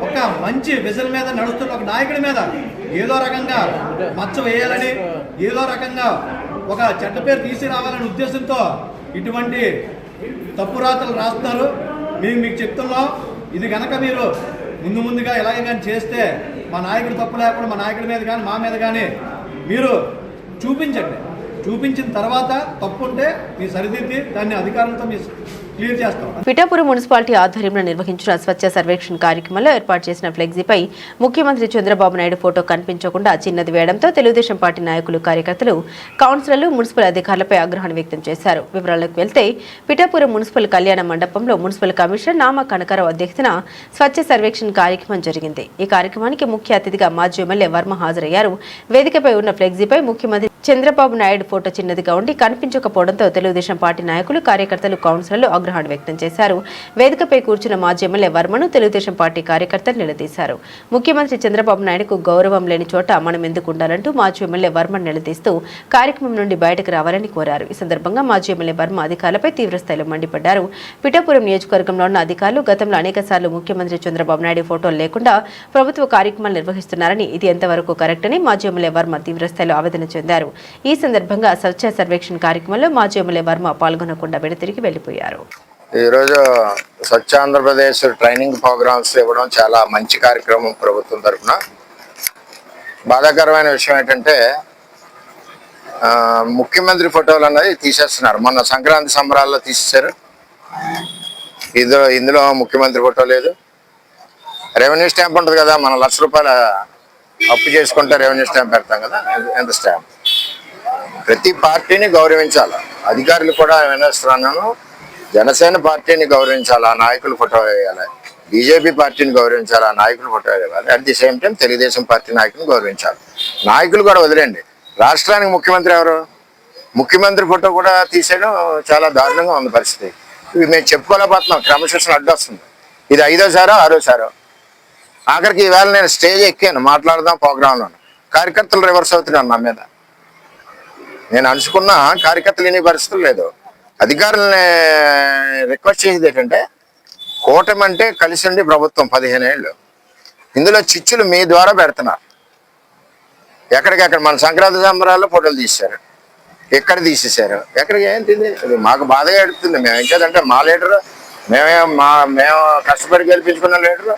ఒక మంచి విజన్ మీద నడుస్తున్న ఒక నాయకుడి మీద ఏదో రకంగా మచ్చ వేయాలని, ఏదో రకంగా ఒక చెడ్డ పేరు తీసుకురావాలనే ఉద్దేశంతో ఇటువంటి తప్పు రాతలు రాస్తున్నారు. మేము మీకు చెప్తున్నాం, ఇది కనుక మీరు ముందుగా ఎలాగే కానీ చేస్తే మా నాయకుడు తప్పు లేకుండా మా నాయకుడి మీద కానీ మా మీద కానీ మీరు చూపించండి. చూపించిన తర్వాత తప్పుంటే మీ సరిదిద్ది దాన్ని అధికారులతో మీ క్లియర్ చేస్తాం. పిఠాపురం మున్సిపాలిటీ ఆధ్వర్యంలో నిర్వహించిన స్వచ్ఛ సర్వేక్షణ కార్యక్రమంలో ఏర్పాటు చేసిన ఫ్లెక్సీపై ముఖ్యమంత్రి చంద్రబాబు నాయుడు ఫోటో కనిపించకుండా చిన్నది వేయడంతో తెలుగుదేశం పార్టీ నాయకులు, కార్యకర్తలు, కౌన్సిలర్లు, మున్సిపల్ అధికారులపై ఆగ్రహాన్ని వ్యక్తం చేశారు. వివరాలకు వెళ్తే పిఠాపురం మున్సిపల్ కళ్యాణ మండపంలో మున్సిపల్ కమిషనర్ నామా కనకారావు అధ్యక్షతన స్వచ్ఛ సర్వేక్షణ కార్యక్రమం జరిగింది. ఈ కార్యక్రమానికి ముఖ్య అతిథిగా మాజీ ఎమ్మెల్యే వర్మ హాజరయ్యారు. వేదికపై ఉన్న ఫ్లెక్సీపై ముఖ్యమంత్రి చంద్రబాబు నాయుడు ఫోటో చిన్నదిగా ఉండి కనిపించకపోవడంతో తెలుగుదేశం పార్టీ నాయకులు, కార్యకర్తలు, కౌన్సిలర్లు ఆగ్రహాన్ని వ్యక్తం చేశారు. వేదికపై కూర్చున్న మాజీ ఎమ్మెల్యే వర్మను తెలుగుదేశం పార్టీ కార్యకర్తలు నిలదీశారు. ముఖ్యమంత్రి చంద్రబాబు నాయుడుకు గౌరవం లేని చోట మనం ఎందుకు ఉండాలంటూ మాజీ ఎమ్మెల్యే వర్మను నిలదీస్తూ కార్యక్రమం నుండి బయటకు రావాలని కోరారు. ఈ సందర్భంగా మాజీ ఎమ్మెల్యే వర్మ అధికారులపై తీవ్రస్థాయిలో మండిపడ్డారు. పిఠాపురం నియోజకవర్గంలో ఉన్న అధికారులు గతంలో అనేకసార్లు ముఖ్యమంత్రి చంద్రబాబు నాయుడు ఫోటోలు లేకుండా ప్రభుత్వ కార్యక్రమాలు నిర్వహిస్తున్నారని, ఇది ఎంతవరకు కరెక్ట్ అని మాజీ ఎమ్మెల్యే వర్మ తీవ్రస్థాయిలో ఆవేదన చెందారు. ఈ సందర్భంగా స్వచ్ఛ సర్వేక్షణ కార్యక్రమంలో మాజీ ఎమ్మెల్యే వర్మ పాల్గొనకుండా వెనుతిరిగి వెళ్లిపోయారు. ఈరోజు స్వచ్ఛ ఆంధ్రప్రదేశ్ ట్రైనింగ్ ప్రోగ్రామ్స్ ఇవ్వడం చాలా మంచి కార్యక్రమం ప్రభుత్వం తరఫున. బాధాకరమైన విషయం ఏంటంటే ముఖ్యమంత్రి ఫోటోలు అన్నది తీసేస్తున్నారు. మొన్న సంక్రాంతి సంబరాల్లో తీసేశారు. ఇందులో ముఖ్యమంత్రి ఫోటో లేదు. రెవెన్యూ స్టాంప్ ఉంటుంది కదా, మనం ₹1,00,000 అప్పు చేసుకుంటే రెవెన్యూ స్టాంప్ పెడతాం కదా, ఎంత స్టాంప్. ప్రతి పార్టీని గౌరవించాలి. అధికారులు కూడా వినేస్తున్నాను, జనసేన పార్టీని గౌరవించాలి, ఆ నాయకులు ఫోటో వేయాలి. బీజేపీ పార్టీని గౌరవించాలి, ఆ నాయకులు ఫోటో వేయాలి. At the same time Telugu Desam party నాయకులను గౌరవించాలి. నాయకులు కూడా వదిలేండి, రాష్ట్రానికి ముఖ్యమంత్రి ఎవరు? ముఖ్యమంత్రి ఫోటో కూడా తీసేయడం చాలా దారుణంగా ఉంది పరిస్థితి. ఇవి మేము చెప్పుకోలేకపోతున్నాం. క్రమశిక్షణ అడ్డు వస్తుంది. ఇది 5వ సారో 6వ సారో. ఆఖరికి ఈవేళ నేను స్టేజ్ ఎక్కాను, మాట్లాడదాం ప్రోగ్రాంలో. కార్యకర్తలు రివర్స్ అవుతున్నారు నా మీద. నేను అనుకున్న కార్యకర్తలు ఎన్ని పరిస్థితులు లేదు. అధికారులని రిక్వెస్ట్ చేసేది ఏంటంటే, కూటమి అంటే కలిసి ఉండి ప్రభుత్వం 15 ఏళ్ళు, ఇందులో చిచ్చులు మీ ద్వారా పెడుతున్నారు. ఎక్కడికెక్కడ మన సంక్రాంతి సంబరాల్లో ఫోటోలు తీశారు, ఎక్కడ తీసేశారు, ఎక్కడికి ఏం తింది. అది మాకు బాధగా ఎడుతుంది. మేము ఏం చేద్దంటే మా లీడరు, మేము కష్టపడి గెలిపించుకున్న లీడరు,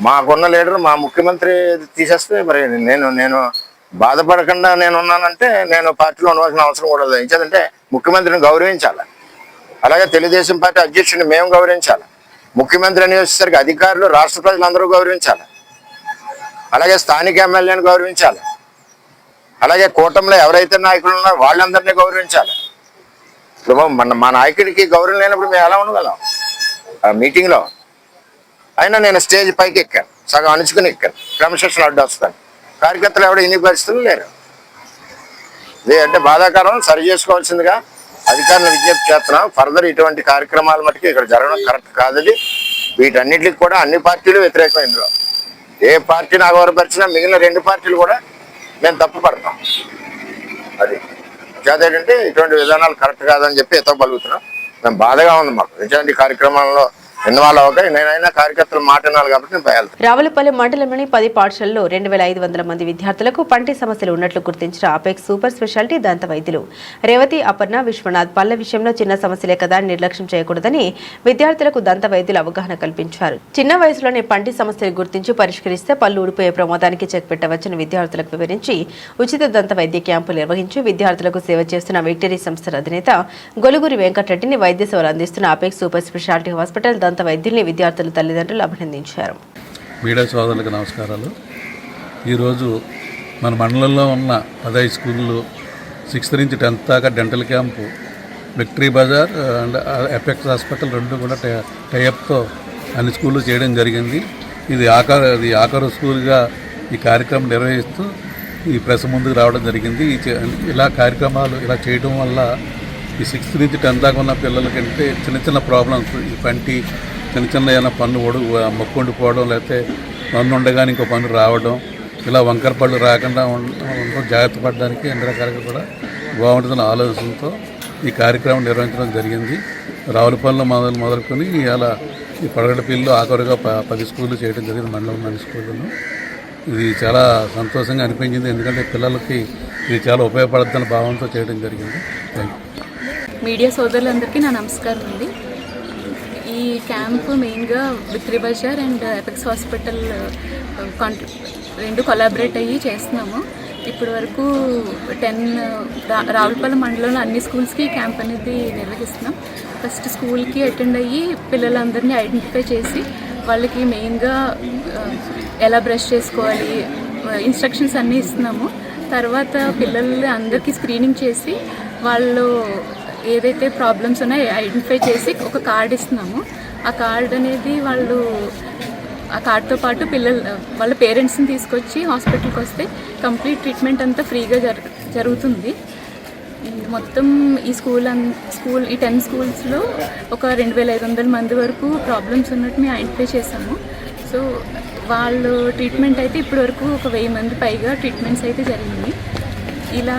మాకున్న లీడరు మా ముఖ్యమంత్రి తీసేస్తే మరి నేను బాధపడకుండా నేను ఉన్నానంటే నేను పార్టీలో ఉండవలసిన అవసరం కూడా లేదు. ఏంటంటే ముఖ్యమంత్రిని గౌరవించాలి, అలాగే తెలుగుదేశం పార్టీ అధ్యక్షుడిని మేము గౌరవించాలి, ముఖ్యమంత్రి అని వచ్చేసరికి అధికారులు రాష్ట్ర ప్రజలందరూ గౌరవించాలి, అలాగే స్థానిక ఎమ్మెల్యేని గౌరవించాలి, అలాగే కూటమిలో ఎవరైతే నాయకులు ఉన్నారో వాళ్ళందరినీ గౌరవించాలి. ఇప్పుడు మా నాయకుడికి గౌరవం లేనప్పుడు మేము ఎలా ఉండగలం ఆ మీటింగ్లో? అయినా నేను స్టేజ్ పైకి ఎక్కాను, సగం అణుచుకుని ఎక్కాను, క్రమశిక్షణ అడ్డు వస్తాను. కార్యకర్తలు ఎవరు ఇన్ని పరిస్థితులు లేరు. ఇది అంటే బాధాకరం. సరి చేసుకోవాల్సిందిగా అధికారులను విజ్ఞప్తి చేస్తున్నాం. ఫర్దర్ ఇటువంటి కార్యక్రమాల మటుకు ఇక్కడ జరగడం కరెక్ట్ కాదు. వీటన్నిటికి కూడా అన్ని పార్టీలు వ్యతిరేకం. ఇందులో ఏ పార్టీని అగౌరవపరిచినా మిగిలిన 2 పార్టీలు కూడా మేము తప్పు పడతాం. అది ఏంటంటే ఇటువంటి విధానాలు కరెక్ట్ కాదని చెప్పి ఎతో పలుకుతున్నాం. మేము బాధగా ఉంది మాకు ఇటువంటి కార్యక్రమాల్లో ఇన్వాల్వ్ అవ్వక. నేనైనా కార్యకర్తలు మాట వినాలి కాబట్టి నేను బయలుదేరాను. రావులపల్లి మండలంలోని 10 పాఠశాలలో 2500 మంది విద్యార్థులకు పంటి సమస్యలు ఉన్నట్లు గుర్తించిన అపెక్స్ సూపర్ స్పెషాలిటీ దంత వైద్యులు రేవతి, అపర్ణ, విశ్వనాథ్ పళ్ళ విషయంలో చిన్న సమస్యలే కదా నిర్లక్ష్యం చేయకూడదని విద్యార్థులకు దంత వైద్యులు అవగాహన కల్పించారు. చిన్న వయసులోనే పంటి సమస్యలు గుర్తించి పరిష్కరిస్తే పళ్ళు ఊడిపోయే ప్రమాదానికి చెక్ పెట్టవచ్చని విద్యార్థులకు వివరించి ఉచిత దంత వైద్య క్యాంపు నిర్వహించి విద్యార్థులకు సేవ చేస్తున్న విక్టరీ సంస్థ అధినేత గొలుగురి వెంకటరెడ్డిని వైద్య సేవలు అందిస్తున్న అపెక్స్ సూపర్ స్పెషాలిటీ హాస్పిటల్ దంత వైద్యుల్ని విద్యార్థుల తల్లిదండ్రులు అభినందించారు. మీడియా సోదరులకు నమస్కారాలు. ఈరోజు మన మండలంలో ఉన్న 15 స్కూళ్ళు 6th నుంచి 10th దాకా dental camp victory bazaar and apex hospital 2 కూడా టైఅప్తో అన్ని స్కూళ్ళు చేయడం జరిగింది. ఇది ఆఖరు స్కూల్గా ఈ కార్యక్రమం నిర్వహిస్తూ ఈ ప్రెస్ ముందుకు రావడం జరిగింది. ఇలా కార్యక్రమాలు ఇలా చేయడం వల్ల ఈ 6th నుంచి 10th దాకా ఉన్న పిల్లలకంటే చిన్న ప్రాబ్లమ్స్, ఈ పంటి చిన్న ఏమైనా పన్ను మొక్కు ఉండిపోవడం, లేకపోతే పన్ను ఉండగానే ఇంకో పన్ను రావడం, ఇలా వంకర పళ్ళు రాకుండా ఉండడం, జాగ్రత్త పడడానికి అన్ని రకాలుగా కూడా బాగుంటుందన్న ఆలోచనతో ఈ కార్యక్రమం నిర్వహించడం జరిగింది. రావులపల్లిలో మొదలుకొని అలా ఈ పడగడపల్లిలో ఆఖరుగా 10 స్కూళ్ళు చేయడం జరిగింది, మండలం 10 స్కూళ్ళను. ఇది చాలా సంతోషంగా అనిపించింది, ఎందుకంటే పిల్లలకి ఇది చాలా ఉపయోగపడుతున్న భావంతో చేయడం జరిగింది. Thank you. మీడియా సోదరులందరికీ నా నమస్కారం అండి. ఈ క్యాంపు మెయిన్గా victory bazaar and apex hospital 2 collaborate అయ్యి చేస్తున్నాము. ఇప్పటి వరకు 10 రావులపల్లి మండలంలో అన్ని స్కూల్స్కి క్యాంప్ అనేది నిర్వహిస్తున్నాం. ఫస్ట్ స్కూల్కి అటెండ్ అయ్యి పిల్లలందరినీ ఐడెంటిఫై చేసి వాళ్ళకి మెయిన్గా ఎలా బ్రష్ చేసుకోవాలి ఇన్స్ట్రక్షన్స్ అన్నీ ఇస్తున్నాము. తర్వాత పిల్లలు అందరికీ స్క్రీనింగ్ చేసి వాళ్ళు ఏదైతే ప్రాబ్లమ్స్ ఉన్నాయో ఐడెంటిఫై చేసి ఒక కార్డ్ ఇస్తున్నాము. ఆ కార్డ్ అనేది ఆ కార్డ్తో పాటు వాళ్ళ పేరెంట్స్ని తీసుకొచ్చి హాస్పిటల్కి వస్తే కంప్లీట్ ట్రీట్మెంట్ అంతా ఫ్రీగా జరుగుతుంది. మొత్తం ఈ ఈ 10 స్కూల్స్లో ఒక 2500 మంది వరకు ప్రాబ్లమ్స్ ఉన్నట్టు మేము ఐడెంటిఫై చేసాము. సో వాళ్ళు ట్రీట్మెంట్ అయితే ఇప్పటి వరకు ఒక 1000 మంది పైగా ట్రీట్మెంట్స్ అయితే జరిగింది. ఇలా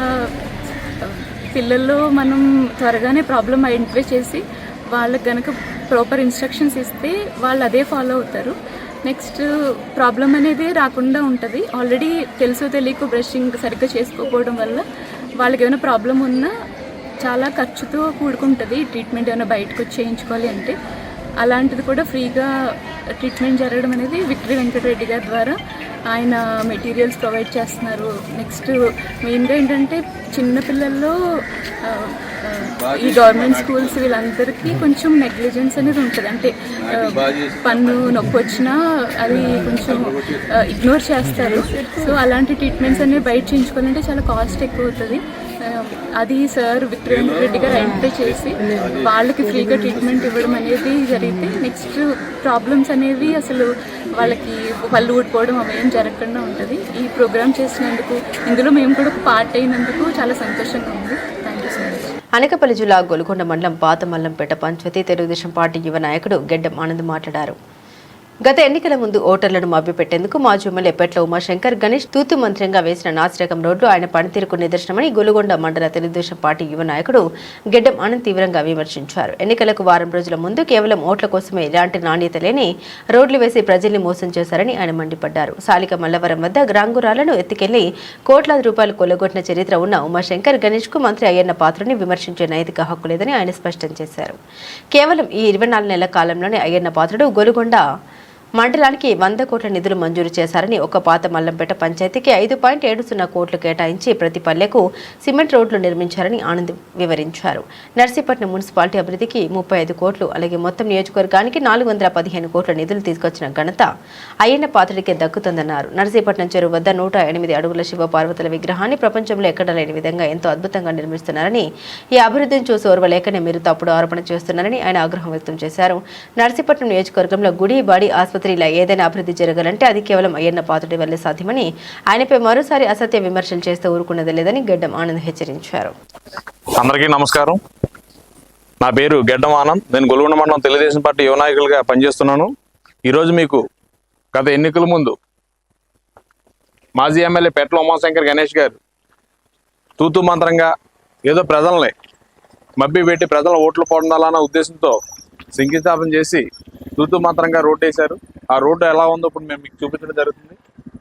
పిల్లల్లో మనం త్వరగానే ప్రాబ్లం ఐడెంటిఫై చేసి వాళ్ళకి కనుక ప్రాపర్ ఇన్స్ట్రక్షన్స్ ఇస్తే వాళ్ళు అదే ఫాలో అవుతారు. నెక్స్ట్ ప్రాబ్లం అనేది రాకుండా ఉంటుంది. ఆల్రెడీ తెలుసో తెలియక బ్రషింగ్ సరిగ్గా చేసుకోకపోవడం వల్ల వాళ్ళకి ఏమైనా ప్రాబ్లం ఉన్నా చాలా ఖర్చుతో కూడుకుంటుంది. ట్రీట్మెంట్ ఏమైనా బయటకు వచ్చి చేయించుకోవాలి అంటే అలాంటిది కూడా ఫ్రీగా ట్రీట్మెంట్ జరగడం అనేది విక్టరీ వెంకటరెడ్డి గారి ద్వారా ఆయన మెటీరియల్స్ ప్రొవైడ్ చేస్తున్నారు. నెక్స్ట్ మెయిన్గా ఏంటంటే చిన్నపిల్లల్లో ఈ గవర్నమెంట్ స్కూల్స్ వీళ్ళందరికీ కొంచెం నెగ్లిజెన్స్ అనేది ఉంటుంది. అంటే పన్ను నొప్పి వచ్చినా అది కొంచెం ఇగ్నోర్ చేస్తారు. సో అలాంటి ట్రీట్మెంట్స్ అనేవి బయట చేయించుకోవాలంటే చాలా కాస్ట్ ఎక్కువ అవుతుంది. అది సార్ విక్టరీ వెంకటరెడ్డి గారు ఐడెంటిఫై చేసి వాళ్ళకి ఫ్రీగా ట్రీట్మెంట్ ఇవ్వడం అనేది జరిగితే నెక్స్ట్ ప్రాబ్లమ్స్ అనేవి అసలు వాళ్ళకి పళ్ళు ఊడిపోవడం అవేం జరగకుండా ఉంటుంది. ఈ ప్రోగ్రామ్ చేసినందుకు ఇందులో మేము కూడా ఒక పార్ట్ అయినందుకు చాలా సంతోషంగా ఉంది. Thank you so much. Anakapalli జిల్లా గొలుకొండ మండలం పాత మల్లంపేట పంచాయతీ తెలుగుదేశం పార్టీ యువ నాయకుడు గెడ్డం ఆనంద్ మాట్లాడారు. గత ఎన్నికల ముందు ఓటర్లను మభ్యపెట్టేందుకు మాజీ ఎమ్మెల్యే పెట్ల ఉమాశంకర్ గణేష్ తూతు మంత్రంగా వేసిన నాసిరకం రోడ్లు ఆయన పనితీరుకు నిదర్శనమని గొలుగొండ మండల తెలుగుదేశం పార్టీ యువ నాయకుడు గెడ్డం ఆనంద్ తీవ్రంగా విమర్శించారు. ఎన్నికలకు వారం రోజుల ముందు కేవలం ఓట్ల కోసమే ఇలాంటి నాణ్యత లేని రోడ్లు వేసి ప్రజల్ని మోసం చేశారని ఆయన మండిపడ్డారు. సాలిక మల్లవరం వద్ద గ్రాంగురాలను ఎత్తుకెళ్లి కోట్లాది రూపాయలు కొల్లగొట్టిన చరిత్ర ఉన్న ఉమాశంకర్ గణేష్ కు మంత్రి అయ్యన్న పాత్రని విమర్శించే నైతిక హక్కు లేదని ఆయన స్పష్టం చేశారు. కేవలం ఈ 24 నెలల కాలంలోనే అయ్యన్న పాత్రుడు గొలుగొండ మండలానికి 100 కోట్ల నిధులు మంజూరు చేశారని, ఒక పాత మల్లంపేట పంచాయతీకి 5.70 కోట్లు కేటాయించి ప్రతి పల్లెకు సిమెంట్ రోడ్లు నిర్మించారని ఆనంద్ వివరించారు. నర్సీపట్నం మున్సిపాలిటీ అభివృద్ధికి 35 కోట్లు, అలాగే మొత్తం నియోజకవర్గానికి 415 కోట్ల నిధులు తీసుకొచ్చిన ఘనత అయ్యన్న పాత్రుడికే దక్కుతుందన్నారు. నర్సీపట్నం చెరువు వద్ద 108 అడుగుల శివపార్వతుల విగ్రహాన్ని ప్రపంచంలో ఎక్కడ లేని విధంగా ఎంతో అద్భుతంగా నిర్మిస్తున్నారని, ఈ అభివృద్ధిని చూసి ఓర్వలేకనే మీరు తప్పుడు ఆరోపణ చేస్తున్నారని ఆయన ఆగ్రహం వ్యక్తం చేశారు. నర్సీపట్నం నియోజకవర్గంలో గుడి, బడి, ఆసుపత్రిలో ఏదైనా అభివృద్ధి జరగాలంటే అది కేవలం అయ్యన్న పాత్రుడి వల్లే సాధ్యమని, ఆయనపై మరోసారి అసత్య విమర్శలు చేస్తూ ఊరుకున్నది లేదని గెడ్డం ఆనంద్ హెచ్చరించారు. అందరికీ నమస్కారం. నా పేరు గెడ్డం ఆనంద్. నేను గొలుగొండ మండలం తెలుగుదేశం పార్టీ యువ నాయకులుగా పనిచేస్తున్నాను. ఈరోజు మీకు గత ఎన్నికల ముందు మాజీ ఎమ్మెల్యే పెట్ల ఉమాశంకర్ గణేష్ గారు తూతూ మంత్రంగా ఏదో ప్రజల్ని మబ్బి పెట్టి ప్రజల ఓట్లు పొందాలన్న ఉద్దేశంతో శంకుస్థాపన చేసి తూతూ మంత్రంగా రోడ్డు వేశారు. ఆ రోడ్డు ఎలా ఉందో ఇప్పుడు మేము మీకు చూపించడం జరుగుతుంది.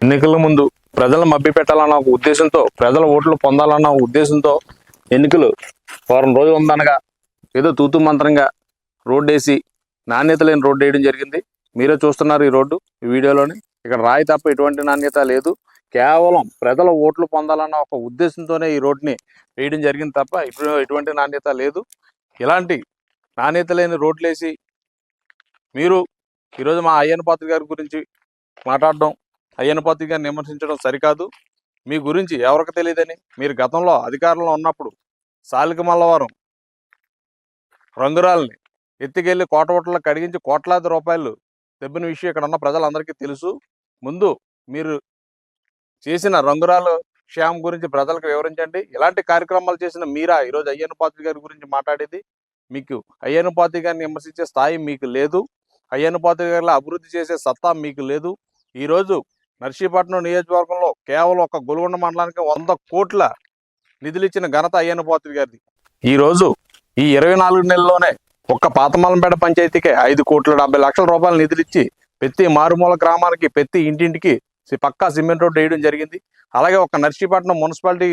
ఎన్నికల ముందు ప్రజలను మభ్య పెట్టాలన్న ఒక ఉద్దేశంతో, ప్రజల ఓట్లు పొందాలన్న ఉద్దేశంతో ఎన్నికలు వారం రోజులు ఉందనగా ఏదో తూతూ మంత్రంగా రోడ్డు వేసి నాణ్యత లేని రోడ్డు వేయడం జరిగింది. మీరే చూస్తున్నారు ఈ రోడ్డు ఈ వీడియోలోని. ఇక్కడ రాయి తప్ప ఎటువంటి నాణ్యత లేదు. కేవలం ప్రజల ఓట్లు పొందాలన్న ఒక ఉద్దేశంతోనే ఈ రోడ్డుని వేయడం జరిగింది తప్ప ఎటువంటి నాణ్యత లేదు. ఇలాంటి నాణ్యత లేని రోడ్లు వేసి మీరు ఈరోజు మా అయ్యన్న పాత్ర గారి గురించి మాట్లాడడం, అయ్యన్న పాత్ర గారిని విమర్శించడం సరికాదు. మీ గురించి ఎవరికి తెలియదని, మీరు గతంలో అధికారంలో ఉన్నప్పుడు సాలిక మల్లవరం రంగురాలని ఎత్తుకెళ్లి కోటవోట్లకు కడిగించి కోట్లాది రూపాయలు దెబ్బిన విషయం ఇక్కడ ఉన్న ప్రజలందరికీ తెలుసు. ముందు మీరు చేసిన రంగురాలు శ్యామ్ గురించి ప్రజలకు వివరించండి. ఇలాంటి కార్యక్రమాలు చేసిన మీరా ఈరోజు అయ్యన్న పాత్ర గారి గురించి మాట్లాడేది? మీకు అయ్యన్న పాత్ర గారిని విమర్శించే స్థాయి మీకు లేదు. అయ్యన్న పాత్ర గారిలో అభివృద్ధి చేసే సత్తా మీకు లేదు. ఈరోజు నర్సీపట్నం నియోజకవర్గంలో కేవలం ఒక గొలుగొండ మండలానికి 100 కోట్ల నిధులు ఇచ్చిన ఘనత అయ్యన్న పాత్ర గారిది. ఈరోజు ఈ 24 నెలల్లోనే ఒక్క పాతమల్లంపేట పంచాయతీకే 5,70,00,000 రూపాయల నిధులు ఇచ్చి ప్రతి మారుమూల గ్రామానికి ప్రతి ఇంటింటికి పక్కా సిమెంట్ రోడ్డు వేయడం జరిగింది. అలాగే ఒక నర్సీపట్నం మున్సిపాలిటీ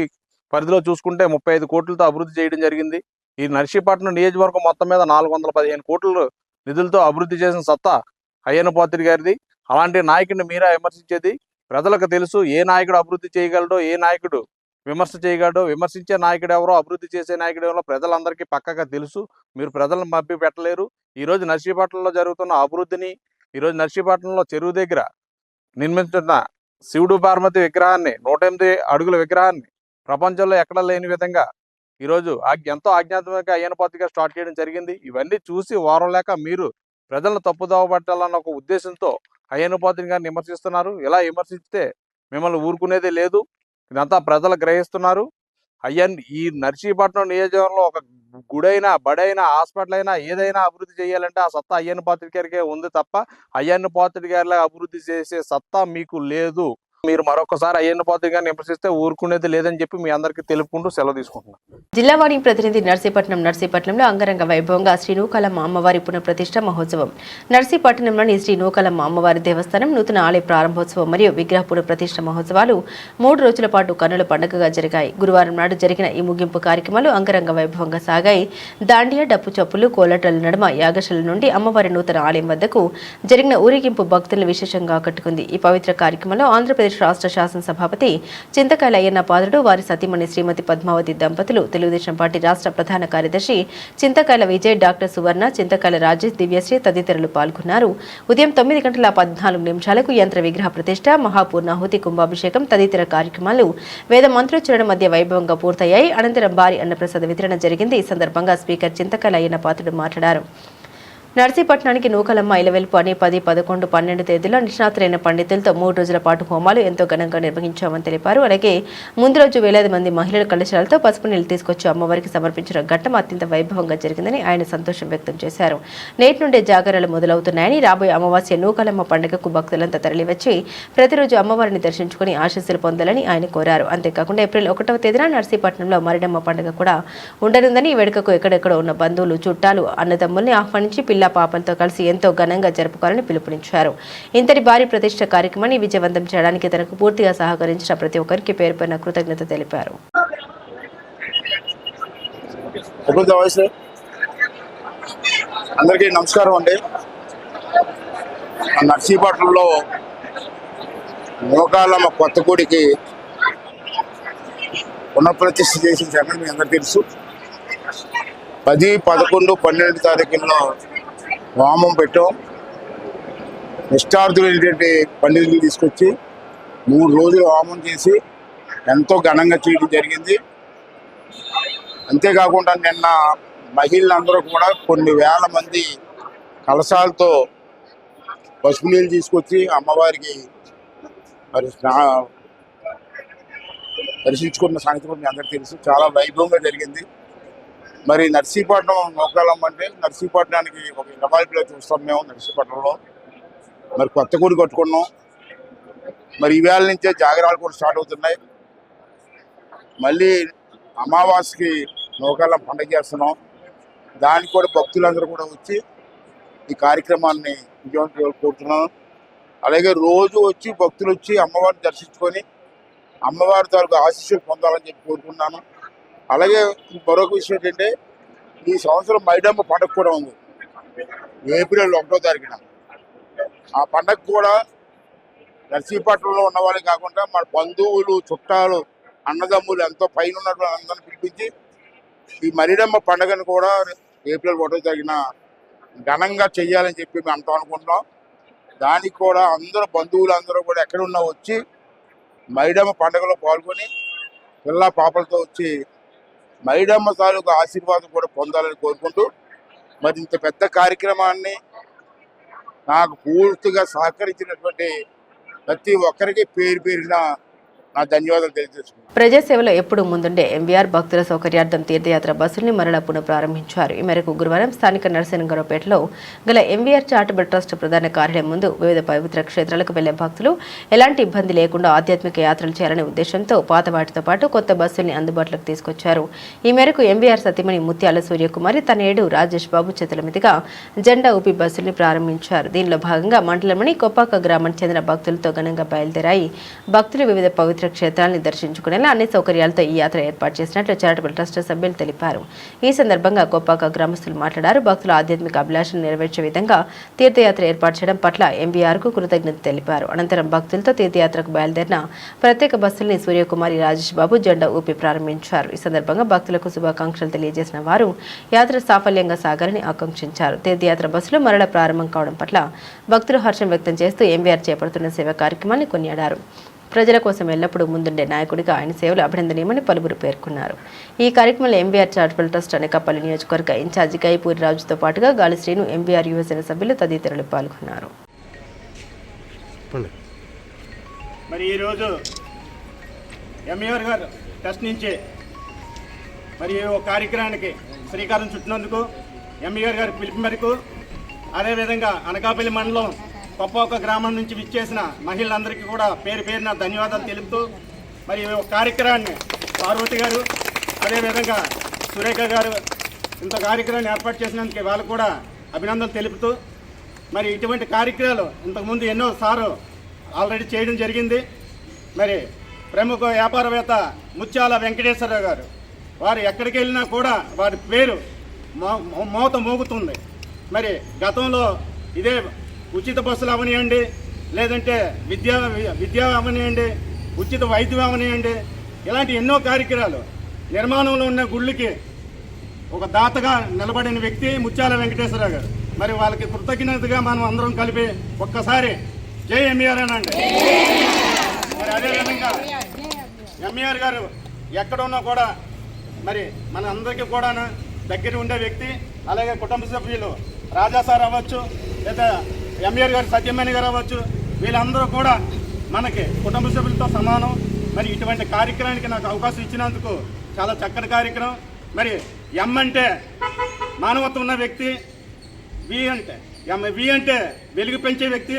పరిధిలో చూసుకుంటే 35 కోట్లతో అభివృద్ధి చేయడం జరిగింది. ఈ నర్సీపట్నం నియోజకవర్గం మొత్తం మీద 415 కోట్ల నిధులతో అభివృద్ధి చేసిన సత్తా అయ్యన్న పాత్ర గారిది. అలాంటి నాయకుడిని మీరా విమర్శించేది? ప్రజలకు తెలుసు ఏ నాయకుడు అభివృద్ధి చేయగలడో, ఏ నాయకుడు విమర్శ చేయగలడో. విమర్శించే నాయకుడు ఎవరో, అభివృద్ధి చేసే నాయకుడు ఎవరో ప్రజలందరికీ పక్కగా తెలుసు. మీరు ప్రజలను మభ్య పెట్టలేరు. ఈరోజు నర్సీపట్నంలో జరుగుతున్న అభివృద్ధిని, ఈరోజు నర్సీపట్నంలో చెరువు దగ్గర నిర్మించిన శివుడు పార్వతి విగ్రహాన్ని, 108 అడుగుల విగ్రహాన్ని ప్రపంచంలో ఎక్కడా లేని విధంగా ఈరోజు ఎంతో ఆజ్ఞాత్మకంగా అయ్యన్న పాత్ర గారు స్టార్ట్ చేయడం జరిగింది. ఇవన్నీ చూసి వారం లేక మీరు ప్రజలను తప్పుదోవ పట్టాలన్న ఒక ఉద్దేశంతో అయ్యన్న పాత్ర గారిని విమర్శిస్తున్నారు. ఇలా విమర్శిస్తే మిమ్మల్ని ఊరుకునేదే లేదు. ఇదంతా ప్రజలు గ్రహిస్తున్నారు. ఈ నర్సీపట్నం నియోజకవర్గంలో ఒక గుడైనా, బడైనా, హాస్పిటల్ అయినా ఏదైనా అభివృద్ధి చేయాలంటే ఆ సత్తా అయ్యన్న పాత్ర గారికే ఉంది తప్ప అయ్యన్న పాత్ర గారిలా అభివృద్ధి చేసే సత్తా మీకు లేదు. మీరు మరొకసారి అయ్యన్న పాత్ర గారిని విమర్శిస్తే ఊరుకునేది లేదని చెప్పి మీ అందరికీ తెలుపుకుంటూ సెలవు తీసుకుంటున్నాను. జిల్లావాణి ప్రతినిధి నర్సీపట్నంలో అంగరంగ వైభవంగా శ్రీ నూకాలమ్మ అమ్మవారి పునఃప్రతిష్ఠ మహోత్సవం. నర్సీపట్నంలోని శ్రీ నూకాలమ్మ అమ్మవారి దేవస్థానం నూతన ఆలయ ప్రారంభోత్సవం మరియు విగ్రహ పునఃప్రతిష్ఠ మహోత్సవాలు 3 రోజుల పాటు కన్నుల పండుగగా జరిగాయి. గురువారం నాడు జరిగిన ఈ ముగింపు కార్యక్రమాలు అంగరంగ వైభవంగా సాగాయి. దాండియా, డప్పు చప్పులు, కోలాటాల నడుమ యాగశాల నుండి అమ్మవారి నూతన ఆలయం వద్దకు జరిగిన ఊరేగింపు భక్తులను విశేషంగా ఆకట్టుకుంది. ఈ పవిత్ర కార్యక్రమంలో ఆంధ్రప్రదేశ్ రాష్ట్ర శాసనసభాపతి చింతకాయల అయ్యన్న పాత్రుడు, వారి సతీమణి శ్రీమతి పద్మావతి దంపతులు, తెలుగుదేశం పార్టీ రాష్ట్ర ప్రధాన కార్యదర్శి చింతకాయల విజయ్, డాక్టర్ సువర్ణ, చింతకాయల రాజేష్, దివ్యశ్రీ తదితరులు పాల్గొన్నారు. ఉదయం 9:14 యంత్ర విగ్రహ ప్రతిష్ఠ, మహాపూర్ణాహుతి, కుంభాభిషేకం తదితర కార్యక్రమాలు వేద మంత్రోచ్చరణ మధ్య వైభవంగా పూర్తయ్యాయి. అనంతరం భారీ అన్నప్రసాద వితరణ జరిగింది. ఈ సందర్భంగా స్పీకర్ చింతకాయల అయ్యన్న పాత్రుడు మాట్లాడారు. నర్సీపట్నానికి నూకలమ్మ ఇలవెల్పు అని 10, 11, 12 తేదీలో నిష్ణాతులైన పండితులతో 3 రోజుల పాటు హోమాలు ఎంతో ఘనంగా నిర్వహించామని తెలిపారు. అలాగే ముందు రోజు వేలాది మంది మహిళల కలశాలతో పసుపు నీళ్లు తీసుకొచ్చి అమ్మవారికి సమర్పించిన ఘట్టం అత్యంత వైభవంగా జరిగిందని ఆయన సంతోషం వ్యక్తం చేశారు. నేటి నుండే జాగరాలు మొదలవుతున్నాయని, రాబోయే అమావాస్య నూకలమ్మ పండుగకు భక్తులంతా తరలివచ్చి ప్రతిరోజు అమ్మవారిని దర్శించుకుని ఆశీస్సులు పొందాలని ఆయన కోరారు. అంతేకాకుండా ఏప్రిల్ 1వ తేదీన నర్సీపట్నంలో మరిడమ్మ పండుగ కూడా ఉండనుందని, ఈ వేడుకకు ఎక్కడెక్కడ ఉన్న బంధువులు, చుట్టాలు, అన్నదమ్ముల్ని ఆహ్వానించి పిల్ల పాపలతో కలిసి ఎంతో ఘనంగా జరుపుకోవాలని పిలుపునిచ్చారు. ఇంతటి భారీ ప్రతిష్ట కార్యక్రమాన్ని విజయవంతం చేయడానికి తనకు పూర్తిగా సహకరించిన ప్రతి ఒక్కరికి పేరు పైన కృతజ్ఞత తెలిపారు. అందరికీ నమస్కారం అండి. నర్సీపట్నంలో నూకాలమ్మ కొత్త గుడికి పునఃప్రతిష్ఠ చేసిన సంగతి మీ అందరికీ తెలుసు. 10, 11, 12 తారీఖుల్లో హోమం పెట్టాం. నిష్ఠార్థులైనటువంటి పండితులు తీసుకొచ్చి 3 రోజులు హోమం చేసి ఎంతో ఘనంగా చేయడం జరిగింది. అంతేకాకుండా నిన్న మహిళలందరూ కూడా కొన్ని వేల మంది కలశాలతో పసుపు నీళ్ళు తీసుకొచ్చి అమ్మవారికి మరి దర్శించుకున్న సంగతి కూడా మీ అందరికీ తెలుసు. చాలా వైభవంగా జరిగింది. మరి నర్సీపట్నం నూకాలమ్మ అంటే నర్సీపట్నానికి ఒక రమాయిలో చూస్తాం మేము. నర్సీపట్నంలో మరి కొత్త గుడి కట్టుకున్నాం. మరి ఈవేళ నుంచే జాగరాలు కూడా స్టార్ట్ అవుతున్నాయి. మళ్ళీ అమావాస్యకి నూకాలమ్మ పండుగ చేస్తున్నాం. దానికి కూడా భక్తులందరూ కూడా వచ్చి ఈ కార్యక్రమాన్ని విజయవంతం కోరుతున్నాను. అలాగే రోజు వచ్చి భక్తులు వచ్చి అమ్మవారిని దర్శించుకొని అమ్మవారి తాలూకు ఆశీస్సులు పొందాలని చెప్పి కోరుకున్నాను. అలాగే మరొక విషయం ఏంటంటే ఈ సంవత్సరం మైడమ్మ పండుగ కూడా ఉంది ఏప్రిల్ 1వ తారీఖున. ఆ పండుగ కూడా నర్సీపట్నంలో ఉన్న వాళ్ళే కాకుండా మన బంధువులు, చుట్టాలు, అన్నదమ్ములు ఎంతో పైన ఉన్నటువంటి అందరిని పిలిపించి ఈ మరిడమ్మ పండుగను కూడా ఏప్రిల్ 1వ తారీఖున ఘనంగా చెయ్యాలని చెప్పి మేము అంతా అనుకుంటున్నాం. దానికి కూడా అందరూ బంధువులు కూడా ఎక్కడున్నా వచ్చి మైడమ్మ పండుగలో పాల్గొని పిల్ల పాపలతో వచ్చి మైడమ్మ తాలూకు ఆశీర్వాదం కూడా పొందాలని కోరుకుంటూ మరి ఇంత పెద్ద కార్యక్రమాన్ని నాకు పూర్తిగా సహకరించినటువంటి ప్రతి ఒక్కరికి పేరు పేరున నా ధన్యవాదాలు తెలియజేసుకున్నాను. ప్రజాసేవలో ఎప్పుడు ముందుండే ఎంవీఆర్ భక్తుల సౌకర్యార్థం తీర్థయాత్ర బస్సుల్ని మరలా పునఃప్రారంభించారు. ఈ మేరకు గురువారం స్థానిక నరసింహరావుపేటలో గల ఎంవీఆర్ చారిటబుల్ ట్రస్ట్ ప్రధాన కార్యాలయం ముందు వివిధ పవిత్ర క్షేత్రాలకు వెళ్లే భక్తులు ఎలాంటి ఇబ్బంది లేకుండా ఆధ్యాత్మిక యాత్రలు చేయాలనే ఉద్దేశంతో పాత వాటితో పాటు కొత్త బస్సుల్ని అందుబాటులోకి తీసుకొచ్చారు. ఈ మేరకు ఎంవీఆర్ సతీమణి ముత్యాల సూర్యకుమారి తనయుడు రాజేష్ బాబు చేతుల మీదుగా జెండా ఊపి బస్సుల్ని ప్రారంభించారు. దీనిలో భాగంగా మండలంలోని కొప్పాక గ్రామానికి చెందిన భక్తులతో ఘనంగా బయలుదేరాయి. భక్తులు వివిధ పవిత్ర క్షేత్రాలను దర్శించుకునేలా అన్ని సౌకర్యాలతో ఈ యాత్ర ఏర్పాటు చేసినట్లు చారిటబుల్ ట్రస్ట్ సభ్యులు తెలిపారు. ఈ సందర్భంగా కొప్పాక గ్రామస్తులు మాట్లాడారు. భక్తుల ఆధ్యాత్మిక అభిలాషను నెరవేర్చే విధంగా తీర్థయాత్ర ఏర్పాటు చేయడం పట్ల ఎంబీఆర్కు కృతజ్ఞత తెలిపారు. అనంతరం భక్తులతో తీర్థయాత్రకు బయలుదేరిన ప్రత్యేక బస్సుల్ని సూర్యకుమారి, రాజేష్ బాబు జెండా ఊపి ప్రారంభించారు. ఈ సందర్భంగా భక్తులకు శుభాకాంక్షలు తెలియజేసిన వారు యాత్ర సాఫల్యంగా సాగాలని ఆకాంక్షించారు. తీర్థయాత్ర బస్సులు మరల ప్రారంభం కావడం పట్ల భక్తులు హర్షం వ్యక్తం చేస్తూ ఎంబీఆర్ చేపడుతున్న సేవా కార్యక్రమాన్ని కొనియాడారు. ప్రజల కోసం ఎల్లప్పుడూ ముందుండే నాయకుడిగా ఆయన సేవలు అభినందనీయమని పలువురు పేర్కొన్నారు. ఈ కార్యక్రమంలో ఎంబీఆర్ చారిటబుల్ ట్రస్ట్ అనకాపల్లి నియోజకవర్గ ఇన్ఛార్జి గైపూరి రాజుతో పాటుగా గాలి శ్రీను, ఎంబీఆర్ యువసేన సభ్యులు తదితరులు పాల్గొన్నారు. మరి ఈరోజు ఎంబీఆర్ గారు ట్రస్ట్ నుంచి మరి ఒక కార్యక్రమానికి శ్రీకారం చుట్టినందుకు ఎంబీఆర్ గారి పిలుపు మేరకు, అదేవిధంగా అనకాపల్లి మండలం కొప్పాక గ్రామం నుంచి విచ్చేసిన మహిళలందరికీ కూడా పేరు పేరున ధన్యవాదాలు తెలుపుతూ మరి ఒక కార్యక్రమాన్ని పార్వతి గారు, అదేవిధంగా సురేఖ గారు ఇంత కార్యక్రమాన్ని ఏర్పాటు చేసినందుకు వాళ్ళు కూడా అభినందనలు తెలుపుతూ మరి ఇటువంటి కార్యక్రమాలు ఇంతకుముందు ఎన్నో సార్లు ఆల్రెడీ చేయడం జరిగింది. మరి ప్రముఖ వ్యాపారవేత్త ముత్యాల వెంకటేశ్వరరావు గారు వారు ఎక్కడికి వెళ్ళినా కూడా వారి పేరు మోత మోగుతుంది. మరి గతంలో ఇదే ఉచిత బస్సులు అవనియండి, లేదంటే విద్య అవనియండి, ఉచిత వైద్యం అవనియండి, ఇలాంటి ఎన్నో కార్యక్రమాలు నిర్మాణంలో ఉన్న గుళ్ళకి ఒక దాతగా నిలబడిన వ్యక్తి ముత్యాల వెంకటేశ్వరరావు గారు. మరి వాళ్ళకి కృతజ్ఞతగా మనం అందరం కలిపి ఒక్కసారి జై ఎంఈఆర్ అనండి. మరి అదేవిధంగా ఎంఈఆర్ గారు ఎక్కడున్నా కూడా మరి మన అందరికీ కూడా దగ్గర ఉండే వ్యక్తి, అలాగే కుటుంబ సభ్యులు రాజా సార్ అవ్వచ్చు, లేదా ఎంఆర్ గారు సత్యమణి గారు అవ్వచ్చు, వీళ్ళందరూ కూడా మనకి కుటుంబ సభ్యులతో సమానం. మరి ఇటువంటి కార్యక్రమానికి నాకు అవకాశం ఇచ్చినందుకు చాలా చక్కటి కార్యక్రమం. మరి ఎం అంటే మానవత్వం ఉన్న వ్యక్తి, వి అంటే వెలుగు పెంచే వ్యక్తి,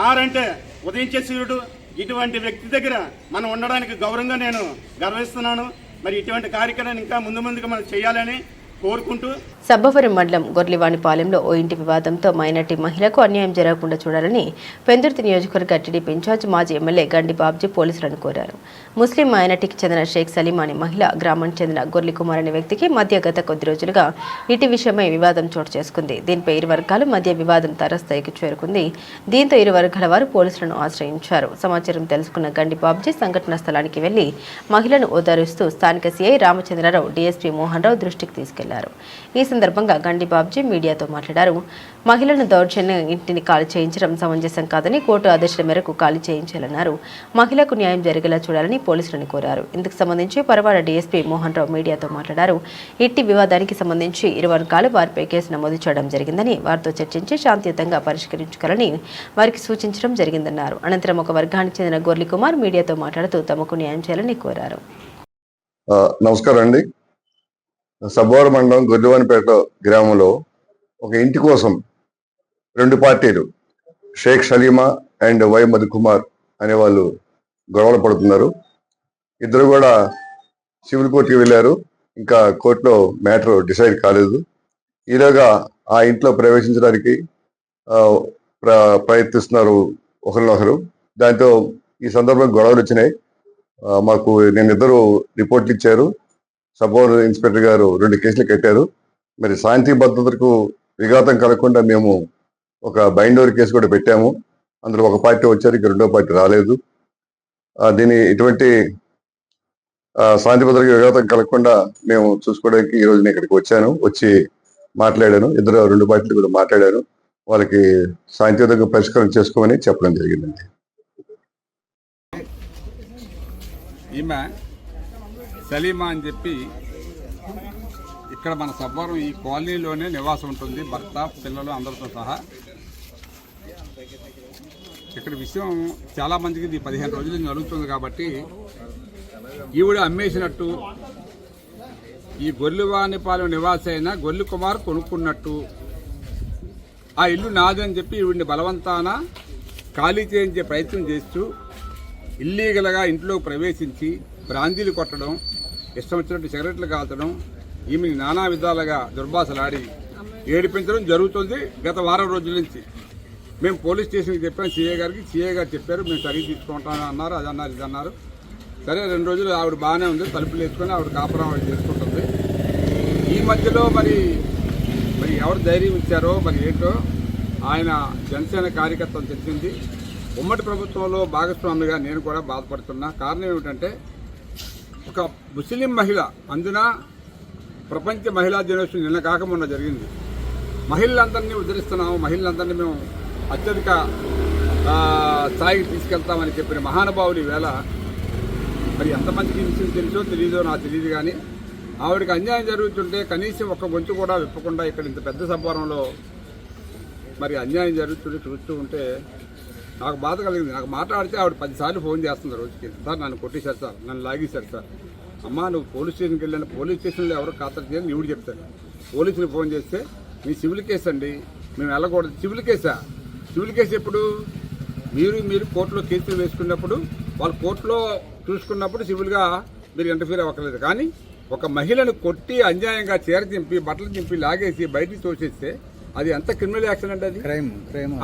ఆర్ అంటే ఉదయించే సూర్యుడు. ఇటువంటి వ్యక్తి దగ్గర మనం ఉండడానికి గౌరవంగా నేను గర్విస్తున్నాను. మరి ఇటువంటి కార్యక్రమాన్ని ఇంకా ముందుకు మనం చేయాలని కోరుకుంటూ సబ్బవరం మండలం గొర్లివాణిపాలెంలో ఓ ఇంటి వివాదంతో మైనార్టీ మహిళకు అన్యాయం జరగకుండా చూడాలని పెందుర్తి నియోజకవర్గ టీడీపీ ఇన్ఛార్జ్ మాజీ ఎమ్మెల్యే గండి బాబ్జీ పోలీసులను కోరారు. ముస్లిం మైనార్టీకి చెందిన షేక్ సలీం అనే మహిళ, గ్రామానికి చెందిన గొర్లి కుమార్ అనే వ్యక్తికి మధ్య గత కొద్ది రోజులుగా ఇంటి విషయమై వివాదం చోటు చేసుకుంది. దీనిపై ఇరు వర్గాల మధ్య వివాదం తారస్థాయికి చేరుకుంది. దీంతో ఇరు వర్గాల వారు పోలీసులను ఆశ్రయించారు. సమాచారం తెలుసుకున్న గండి బాబ్జీ సంఘటనా స్థలానికి వెళ్లి మహిళను ఓదారుస్తూ స్థానిక సీఐ రామచంద్రరావు, డీఎస్పీ మోహన్ రావు దృష్టికి తీసుకెళ్లారు. ఈ సందర్భంగా గండి బాబ్జీ మీడియాతో మాట్లాడారు. మహిళను దౌర్జన్యం ఇంటిని ఖాళీ చేయించడం సమంజసం కాదని, కోర్టు ఆదేశాల మేరకు ఖాళీ చేయించాలన్నారు. మహిళకు న్యాయం జరిగేలా చూడాలని పోలీసులను కోరారు. ఇందుకు సంబంధించి పరవాడ డీఎస్పీ మోహన్ రావు మీడియాతో మాట్లాడారు. ఇంటి వివాదానికి సంబంధించి ఇరు వర్గాలు వారిపై కేసు నమోదు చేయడం జరిగిందని, వారితో చర్చించి శాంతియుతంగా పరిష్కరించుకోవాలని వారికి సూచించడం జరిగిందన్నారు. అనంతరం ఒక వర్గానికి చెందిన గొర్లి కుమార్ మీడియాతో మాట్లాడుతూ తమకు న్యాయం చేయాలని కోరారు. నమస్కారం అండి. సబ్బవరం మండలం గొర్లివానిపేట గ్రామంలో ఒక ఇంటి కోసం రెండు పార్టీలు, షేక్ సలీమా అండ్ వై మధుకుమార్ అనే వాళ్ళు గొడవలు పడుతున్నారు. ఇద్దరు కూడా సివిల్ కోర్టుకి వెళ్ళారు. ఇంకా కోర్టులో మ్యాటర్ డిసైడ్ కాలేదు. ఈలోగా ఆ ఇంట్లో ప్రవేశించడానికి ప్రయత్నిస్తున్నారు ఒకరినొకరు. దాంతో ఈ సందర్భంగా గొడవలు వచ్చినాయి. మాకు నిన్నిద్దరు రిపోర్ట్లు ఇచ్చారు. సబ్ ఇన్స్పెక్టర్ గారు 2 కేసులు కట్టారు. మరి శాంతి భద్రతకు విఘాతం కలగకుండా మేము ఒక బైండోర్ కేసు కూడా పెట్టాము. అందులో ఒక పార్టీ వచ్చారు, ఇక రెండో పార్టీ రాలేదు. దీని ఇటువంటి శాంతి భద్రతకు విఘాతం కలగకుండా మేము చూసుకోవడానికి ఈ రోజు నేను ఇక్కడికి వచ్చి మాట్లాడాను. రెండు పార్టీలు కూడా మాట్లాడాను. వాళ్ళకి శాంతియుతంగా పరిష్కారం చేసుకోమని చెప్పడం జరిగిందండి. ఈమె సలీమా అని చెప్పి ఇక్కడ మన సబ్బవరం ఈ కాలనీలోనే నివాసం ఉంటుంది. భర్త, పిల్లలు అందరితో సహా. ఇక్కడ విషయం చాలా మందికి ఇది 15 రోజుల నుంచి జరుగుతుంది కాబట్టి ఈవిడ అమ్మేసినట్టు, ఈ గొర్లివానిపాలెం నివాసి అయిన గొర్లి కుమార్ కొనుక్కున్నట్టు, ఆ ఇల్లు నాదని చెప్పి ఈవిడిని బలవంతాన ఖాళీ చేయించే ప్రయత్నం చేస్తూ ఇల్లీగల్గా ఇంట్లో ప్రవేశించి బ్రాందీలు కొట్టడం, ఇష్టం వచ్చినట్టు సిగరెట్లు కాల్చడం, ఈమెని నానా విధాలుగా దుర్భాషలాడి ఏడిపించడం జరుగుతుంది గత వారం రోజుల నుంచి. మేము పోలీస్ స్టేషన్కి చెప్పాం సీఏ గారికి. సీఏ గారు చెప్పారు మేము చర్య తీసుకుంటామని అన్నారు. అది అన్నారు, ఇది అన్నారు. సరే 2 రోజులు ఆవిడ బాగానే ఉంది, తలుపులు వేసుకొని ఆవిడ కాపురం ఆవిడ చేసుకుంటుంది. ఈ మధ్యలో మరి ఎవరు ధైర్యం ఇచ్చారో మరి ఏంటో ఆయన జనసేన కార్యకర్తలు తెలిసింది. ఉమ్మడి ప్రభుత్వంలో భాగస్వామిగా నేను కూడా బాధపడుతున్నా. కారణం ఏమిటంటే ఒక ముస్లిం మహిళ, అందున ప్రపంచ మహిళా దినోత్సవం నిన్న కాక మొన్న జరిగింది. మహిళలందరినీ ఉద్ధరిస్తున్నాము, మహిళలందరినీ మేము అత్యధిక స్థాయికి తీసుకెళ్తామని చెప్పిన మహానుభావులు ఈవేళ మరి ఎంతమందికి విషయం తెలుసో తెలియదో నాకు తెలియదు, కానీ ఆవిడకి అన్యాయం జరుగుతుంటే కనీసం ఒక గొంతు కూడా విప్పకుండా ఇక్కడ ఇంత పెద్ద సభవరంలో మరి అన్యాయం జరుగుతుంటే చూస్తూ ఉంటే నాకు బాధ కలిగింది. నాకు మాట్లాడితే ఆవిడ 10 సార్లు ఫోన్ చేస్తుంది రోజుకి. సార్ నన్ను కొట్టేశారు సార్, నన్ను లాగేశారు సార్. అమ్మా నువ్వు పోలీస్ స్టేషన్కి వెళ్ళిన పోలీస్ స్టేషన్లో ఎవరు ఖాతరు చేయాలని ఇవిడు చెప్తాను. పోలీసులు ఫోన్ చేస్తే మీ సివిల్ కేసు అండి, మేము వెళ్ళకూడదు. సివిల్ కేసా? సివిల్ కేసు ఎప్పుడు? మీరు కోర్టులో కేసులు వేసుకున్నప్పుడు, వాళ్ళు కోర్టులో చూసుకున్నప్పుడు సివిల్గా మీరు ఇంటర్ఫీర్ అవ్వకలేదు. కానీ ఒక మహిళను కొట్టి అన్యాయంగా చీర చింపి బట్టలు చింపి లాగేసి బయటికి తోసేస్తే అది ఎంత క్రిమినల్ యాక్షన్ అంటే అది క్రైమ్.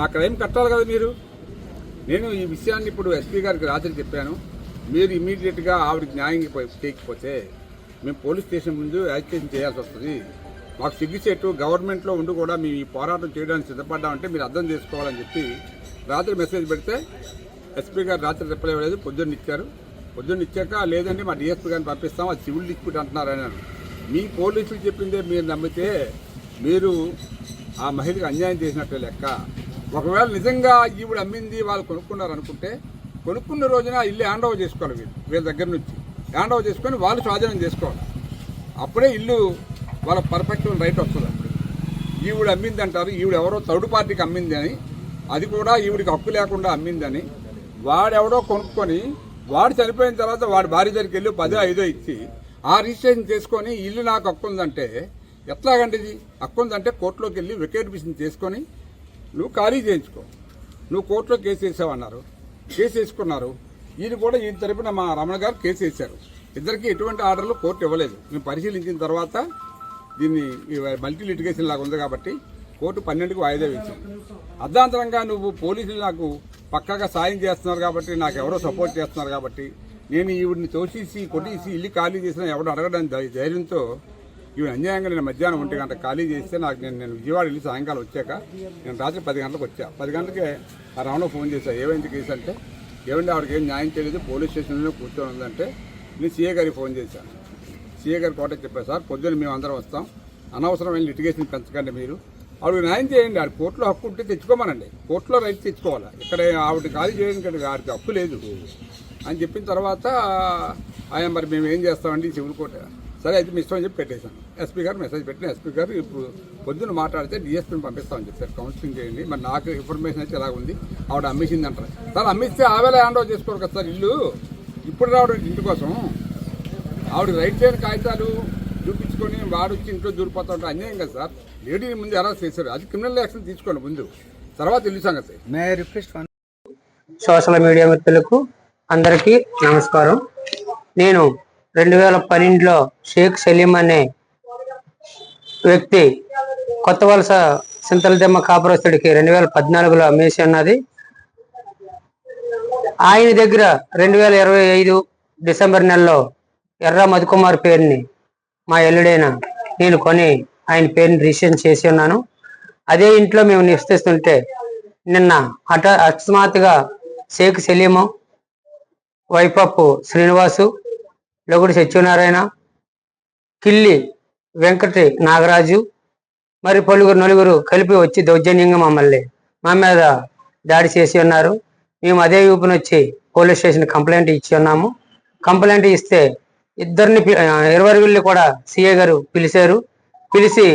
ఆ క్రైమ్ కట్టాలి కదా మీరు. నేను ఈ విషయాన్ని ఇప్పుడు ఎస్పీ గారికి రాత్రి చెప్పాను. మీరు ఇమీడియట్గా ఆవిడకి న్యాయం చేయకపోతే మేము పోలీస్ స్టేషన్ ముందు యాజిటేషన్ చేయాల్సి వస్తుంది. మాకు సిగ్గుచేటు గవర్నమెంట్లో ఉండి కూడా మేము ఈ పోరాటం చేయడానికి సిద్ధపడ్డామంటే మీరు అర్థం చేసుకోవాలని చెప్పి రాత్రి మెసేజ్ పెడితే ఎస్పీ గారు రాత్రి రిప్లై ఇవ్వలేదు. పొద్దున్న ఇచ్చాక లేదండి మా డిఎస్పీ గారిని పంపిస్తాం, అది సివిల్ డిస్ప్యూట్ అంటున్నారు అని. మీ పోలీసులు చెప్పిందే మీరు నమ్మితే మీరు ఆ మహిళకు అన్యాయం చేసినట్టే లెక్క. ఒకవేళ నిజంగా ఈవిడ అమ్మింది వాళ్ళు కొనుక్కున్నారు అనుకుంటే కొనుక్కున్న రోజున ఇల్లు హ్యాండ్ ఓవర్ చేసుకోవాలి. వీళ్ళ దగ్గర నుంచి హ్యాండ్ ఓవర్ చేసుకొని వాళ్ళు స్వాధీనం చేసుకోవాలి. అప్పుడే ఇల్లు వాళ్ళ పర్ఫెక్ట్ రైట్ వస్తుంది. అప్పుడు ఈవిడ అమ్మింది అంటారు. ఈవిడ ఎవరో థర్డ్ పార్టీకి అమ్మింది అని, అది కూడా ఈవిడికి హక్కు లేకుండా అమ్మిందని వాడెవడో కొనుక్కొని వాడు చనిపోయిన తర్వాత వాడి భార్య దగ్గరికి వెళ్ళి 10-5 ఇచ్చి ఆ రిజిస్ట్రేషన్ చేసుకొని ఇల్లు నాకు హక్కు ఉందంటే ఎట్లాగంటే ఇది హక్కు ఉందంటే కోర్టులోకి వెళ్ళి వికేట్ చేసుకొని నువ్వు ఖాళీ చేయించుకో. నువ్వు కోర్టులో కేసు వేసావన్నారు, కేసు వేసుకున్నారు. ఈయన కూడా ఈయన తరపున మా రమణ గారు కేసు వేశారు. ఇద్దరికి ఎటువంటి ఆర్డర్లు కోర్టు ఇవ్వలేదు. మేము పరిశీలించిన తర్వాత దీన్ని మల్టీ లిటిగేషన్ లాగా ఉంది కాబట్టి కోర్టు 12కి వాయిదా వేసింది. అర్ధాంతరంగా నువ్వు పోలీసులు నాకు పక్కాగా సాయం చేస్తున్నారు కాబట్టి, నాకు ఎవరో సపోర్ట్ చేస్తున్నారు కాబట్టి నేను ఈవిడిని తోసేసి కొట్టేసి ఇల్లు ఖాళీ చేసినా ఎవడో అడగడానికి ధైర్యంతో ఈవిడ అన్యాయంగా నేను మధ్యాహ్నం 1 గంట ఖాళీ చేస్తే నాకు నేను విజయవాడ వెళ్ళి సాయంకాలం వచ్చాక నేను రాత్రి 10 గంటలకు వచ్చా. 10 గంటలకే ఆ రమణ ఫోన్ చేశా, ఏమైంది కేసు అంటే, ఏమంటే ఆవిడకి ఏం న్యాయం చేయలేదు, పోలీస్ స్టేషన్లో కూర్చొని ఉందంటే నేను సీఏ గారికి ఫోన్ చేశాను. సీఏ గారి కోట చెప్పారు, సార్ పొద్దున్న మేము అందరం వస్తాం, అనవసరమైన లిటిగేషన్ పెంచకండి, మీరు ఆవిడకి న్యాయం చేయండి, ఆవిడ కోర్టులో హక్కు ఉంటే తెచ్చుకోమనండి, కోర్టులో రైట్ తెచ్చుకోవాలి, ఇక్కడ ఆవిడ ఖాళీ చేయడానికి ఆవిడకి హక్కు లేదు అని చెప్పిన తర్వాత ఆయన మరి మేము ఏం చేస్తామండి సివిల్ కోర్టు, సరే అయితే మీ ఇష్టం అని చెప్పి పెట్టేశాను. ఎస్పీ గారు మెసేజ్ పెట్టిన, ఎస్పీ గారు ఇప్పుడు పొద్దున్న మాట్లాడితే డిఎస్పీని పంపిస్తామని చెప్పారు, కౌన్సిలింగ్ చేయండి. మరి నాకు ఇన్ఫర్మేషన్ అయితే ఎలా ఉంది, ఆవిడ అమ్మేసింది అంటారు. సార్ అమ్మిస్తే ఆవేళ హ్యాండ్ ఓవర్ చేసుకోరు కదా సార్ ఇల్లు, ఇప్పుడు రావడం ఇంటి కోసం ఆవిడ రైట్ చేయని కాగితాలు చూపించుకొని వాడు వచ్చి ఇంట్లో దూరిపోతా ఉంటే అన్యాయం కదా సార్. లేడీని ముందు అరెస్ట్ చేశారు, అది క్రిమినల్ యాక్షన్ తీసుకోండి ముందు, తర్వాత ఇల్లు సంగతి. సోషల్ మీడియా మిత్రులకు అందరికీ నమస్కారం. నేను 2012లో షేక్ సలీం అనే వ్యక్తి కొత్త వలస సింతలదెమ్మ కాపురస్తుడికి 2014లో అమ్మేసి ఉన్నది. ఆయన దగ్గర 2025 డిసెంబర్ నెలలో ఎర్ర మధుకుమార్ పేరుని మా ఎల్లుడైన నేను కొని ఆయన పేరుని రిజిస్ట్రేషన్ చేసి ఉన్నాను. అదే ఇంట్లో మేము నివసిస్తుంటే నిన్న అకస్మాత్తుగా షేక్ సలీము, వైపప్పు శ్రీనివాసు, లగుడి సత్యనారాయణ, కిల్లి వెంకటి నాగరాజు మరి నలుగురు కలిపి వచ్చి దౌర్జన్యంగా మా మీద దాడి చేసి ఉన్నారు. మేము అదే ఊపిని వచ్చి పోలీస్ స్టేషన్ కంప్లైంట్ ఇచ్చి ఉన్నాము. కంప్లైంట్ ఇస్తే ఇద్దరిని ఇరువురిని కూడా సిఐ గారు పిలిచారు. పిలిచి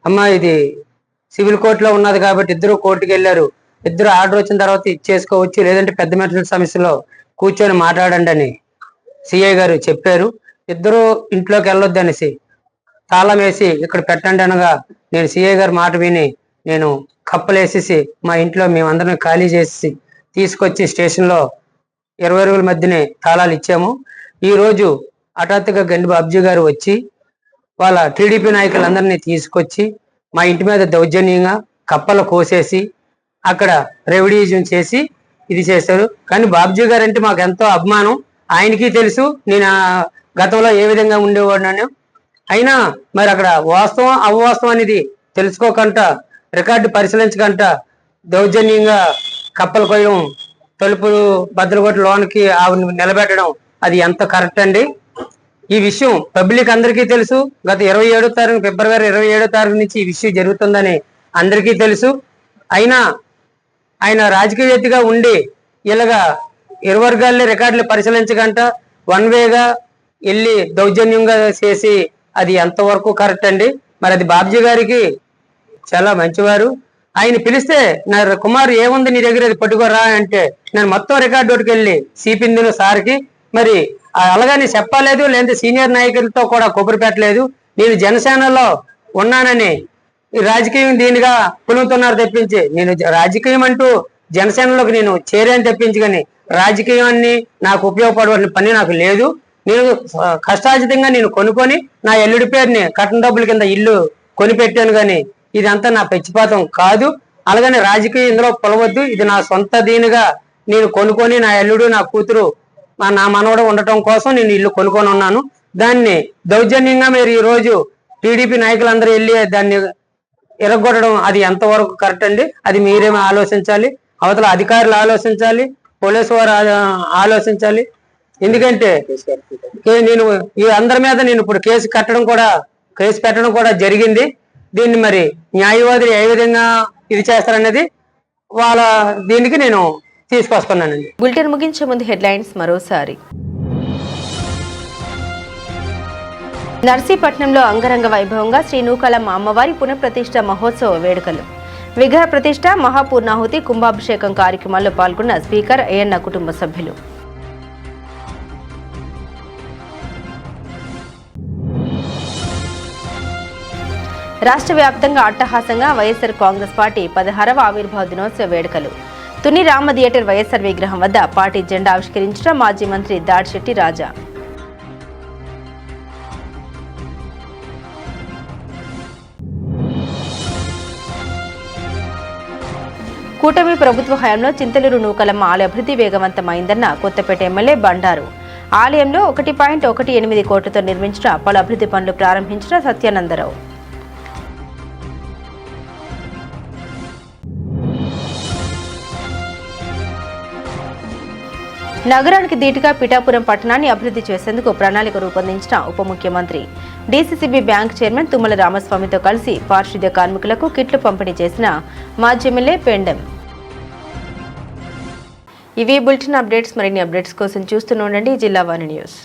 అమ్మ ఇది సివిల్ కోర్టులో ఉన్నది కాబట్టి ఇద్దరు కోర్టుకు వెళ్ళారు, ఇద్దరు ఆర్డర్ వచ్చిన తర్వాత ఇచ్చేసుకోవచ్చు, లేదంటే పెద్ద మెటల్ సమస్యలో కూర్చొని మాట్లాడండి అని సిఐ గారు చెప్పారు. ఇద్దరు ఇంట్లోకి వెళ్ళొద్దు అనేసి తాళం వేసి ఇక్కడ పెట్టండి అనగా నేను సిఐ గారి మాట విని నేను కప్పలేసేసి మా ఇంట్లో మేమందరం ఖాళీ చేసి తీసుకొచ్చి స్టేషన్లో 20 రోజుల మధ్యనే తాళాలు ఇచ్చాము. ఈరోజు హఠాత్తుగా గండి బాబ్జీ గారు వచ్చి వాళ్ళ టీడీపీ నాయకులందరినీ తీసుకొచ్చి మా ఇంటి మీద దౌర్జన్యంగా కప్పలు కోసేసి అక్కడ రెవెడ్యూజన్ చేసి ఇది చేశారు. కానీ బాబ్జీ గారు అంటే మాకు ఎంతో అభిమానం, ఆయనకి తెలుసు నేను గతంలో ఏ విధంగా ఉండేవాడినాను. అయినా మరి అక్కడ వాస్తవం అవాస్తవం అనేది తెలుసుకోకుండా, రికార్డు పరిశీలించకుండా దౌర్జన్యంగా కప్పలు కొయ్యడం, తలుపులు బద్దలు కొట్టి లోనికి ఆవిడ నిలబెట్టడం అది ఎంత కరెక్ట్ అండి? ఈ విషయం పబ్లిక్ అందరికీ తెలుసు. గత 27వ తారీఖు ఫిబ్రవరి 27వ తారీఖు నుంచి ఈ విషయం జరుగుతుందని అందరికీ తెలుసు. అయినా ఆయన రాజకీయవేత్తగా ఉండి ఇలాగా ఇరు వర్గాల్లో రికార్డులు పరిశీలించగంట వన్ వేగా వెళ్ళి దౌర్జన్యంగా చేసి అది ఎంతవరకు కరెక్ట్ అండి? మరి అది బాబ్జీ గారికి చాలా మంచివారు. ఆయన పిలిస్తే నా కుమార్ ఏముంది నీ దగ్గర అది పట్టుకోరా అంటే నేను మొత్తం రికార్డు ఒకటికెళ్ళి సిపిందిలో సార్కి మరి అలాగని చెప్పలేదు, లేదంటే సీనియర్ నాయకులతో కూడా కొబ్బరి పెట్టలేదు. నేను జనసేనలో ఉన్నానని ఈ రాజకీయం దీనిగా పులుతున్నారు తెప్పించి, నేను రాజకీయం అంటూ జనసేనలోకి నేను చేరాను తెప్పించి, కానీ రాజకీయాన్ని నాకు ఉపయోగపడవలసిన పని నాకు లేదు. నేను కష్టార్జితంగా నేను కొనుక్కొని నా ఎల్లుడి పేరుని కట్టిన డబ్బుల కింద ఇల్లు కొనిపెట్టాను, కానీ ఇదంతా నా పచ్చిపాతం కాదు. అలాగని రాజకీయం ఇందులో పొలవద్దు. ఇది నా సొంత దీనిగా నేను కొనుక్కొని నా ఎల్లుడు నా కూతురు నా మనవడు ఉండటం కోసం నేను ఇల్లు కొనుక్కొని ఉన్నాను. దాన్ని దౌర్జన్యంగా మీరు ఈ రోజు టీడీపీ నాయకులందరూ వెళ్ళి దాన్ని ఎరగొట్టడం అది ఎంతవరకు కరెక్ట్ అండి? అది మీరేమో ఆలోచించాలి, అవతల అధికారులు ఆలోచించాలి, పోలీసు వారు ఆలోచించాలి. ఎందుకంటే నేను ఈ అందరి మీద నేను ఇప్పుడు కేసు పెట్టడం కూడా జరిగింది. దీన్ని మరి న్యాయవాదులు ఏ విధంగా ఇది చేస్తారనేది వాళ్ళ దీనికి నేను తీసుకొస్తున్నానండి. బులెటిన్ ముగించే ముందు హెడ్లైన్స్ మరోసారి. నర్సీపట్నంలో అంగరంగ వైభవంగా శ్రీ నూకాలమ్మ అమ్మవారి పునఃప్రతిష్ఠ మహోత్సవ వేడుకలు. విగ్రహ ప్రతిష్ఠ, మహాపూర్ణాహుతి, కుంభాభిషేకం కార్యక్రమాల్లో పాల్గొన్న స్పీకర్ అయ్యన్న కుటుంబ సభ్యులు. రాష్ట్ర వ్యాప్తంగా అట్టహాసంగా వైఎస్ఆర్ కాంగ్రెస్ పార్టీ 16వ ఆవిర్భావ దినోత్సవ వేడుకలు. తుని రామ థియేటర్ వైఎస్ఆర్ విగ్రహం వద్ద పార్టీ జెండా ఆవిష్కరించిన మాజీ మంత్రి దాడిశెట్టి రాజా. కూటమి ప్రభుత్వ హయాంలో చింతలూరు నూకలమ్మ ఆలయ అభివృద్ధి వేగవంతమైందన్న కొత్తపేట ఎమ్మెల్యే బండారు. ఆలయంలో 1.18 కోట్లతో నిర్మించిన పలు అభివృద్ధి పనులు ప్రారంభించిన సత్యానందరావు. నగరానికి ధీటుగా పిఠాపురం పట్టణాన్ని అభివృద్ధి చేసేందుకు ప్రణాళిక రూపొందించిన ఉప ముఖ్యమంత్రి. డీసీసీబీ బ్యాంక్ చైర్మన్ తుమ్మల రామస్వామితో కలిసి పారిశుద్ధ్య కార్మికులకు కిట్లు పంపిణీ చేసిన మాజీ ఎమ్మెల్యే పెండెం. ఇవి బులెటిన్ అప్డేట్స్. మరిన్ని అప్డేట్స్ కోసం చూస్తూనే ఉండండి జిల్లా వాణి న్యూస్.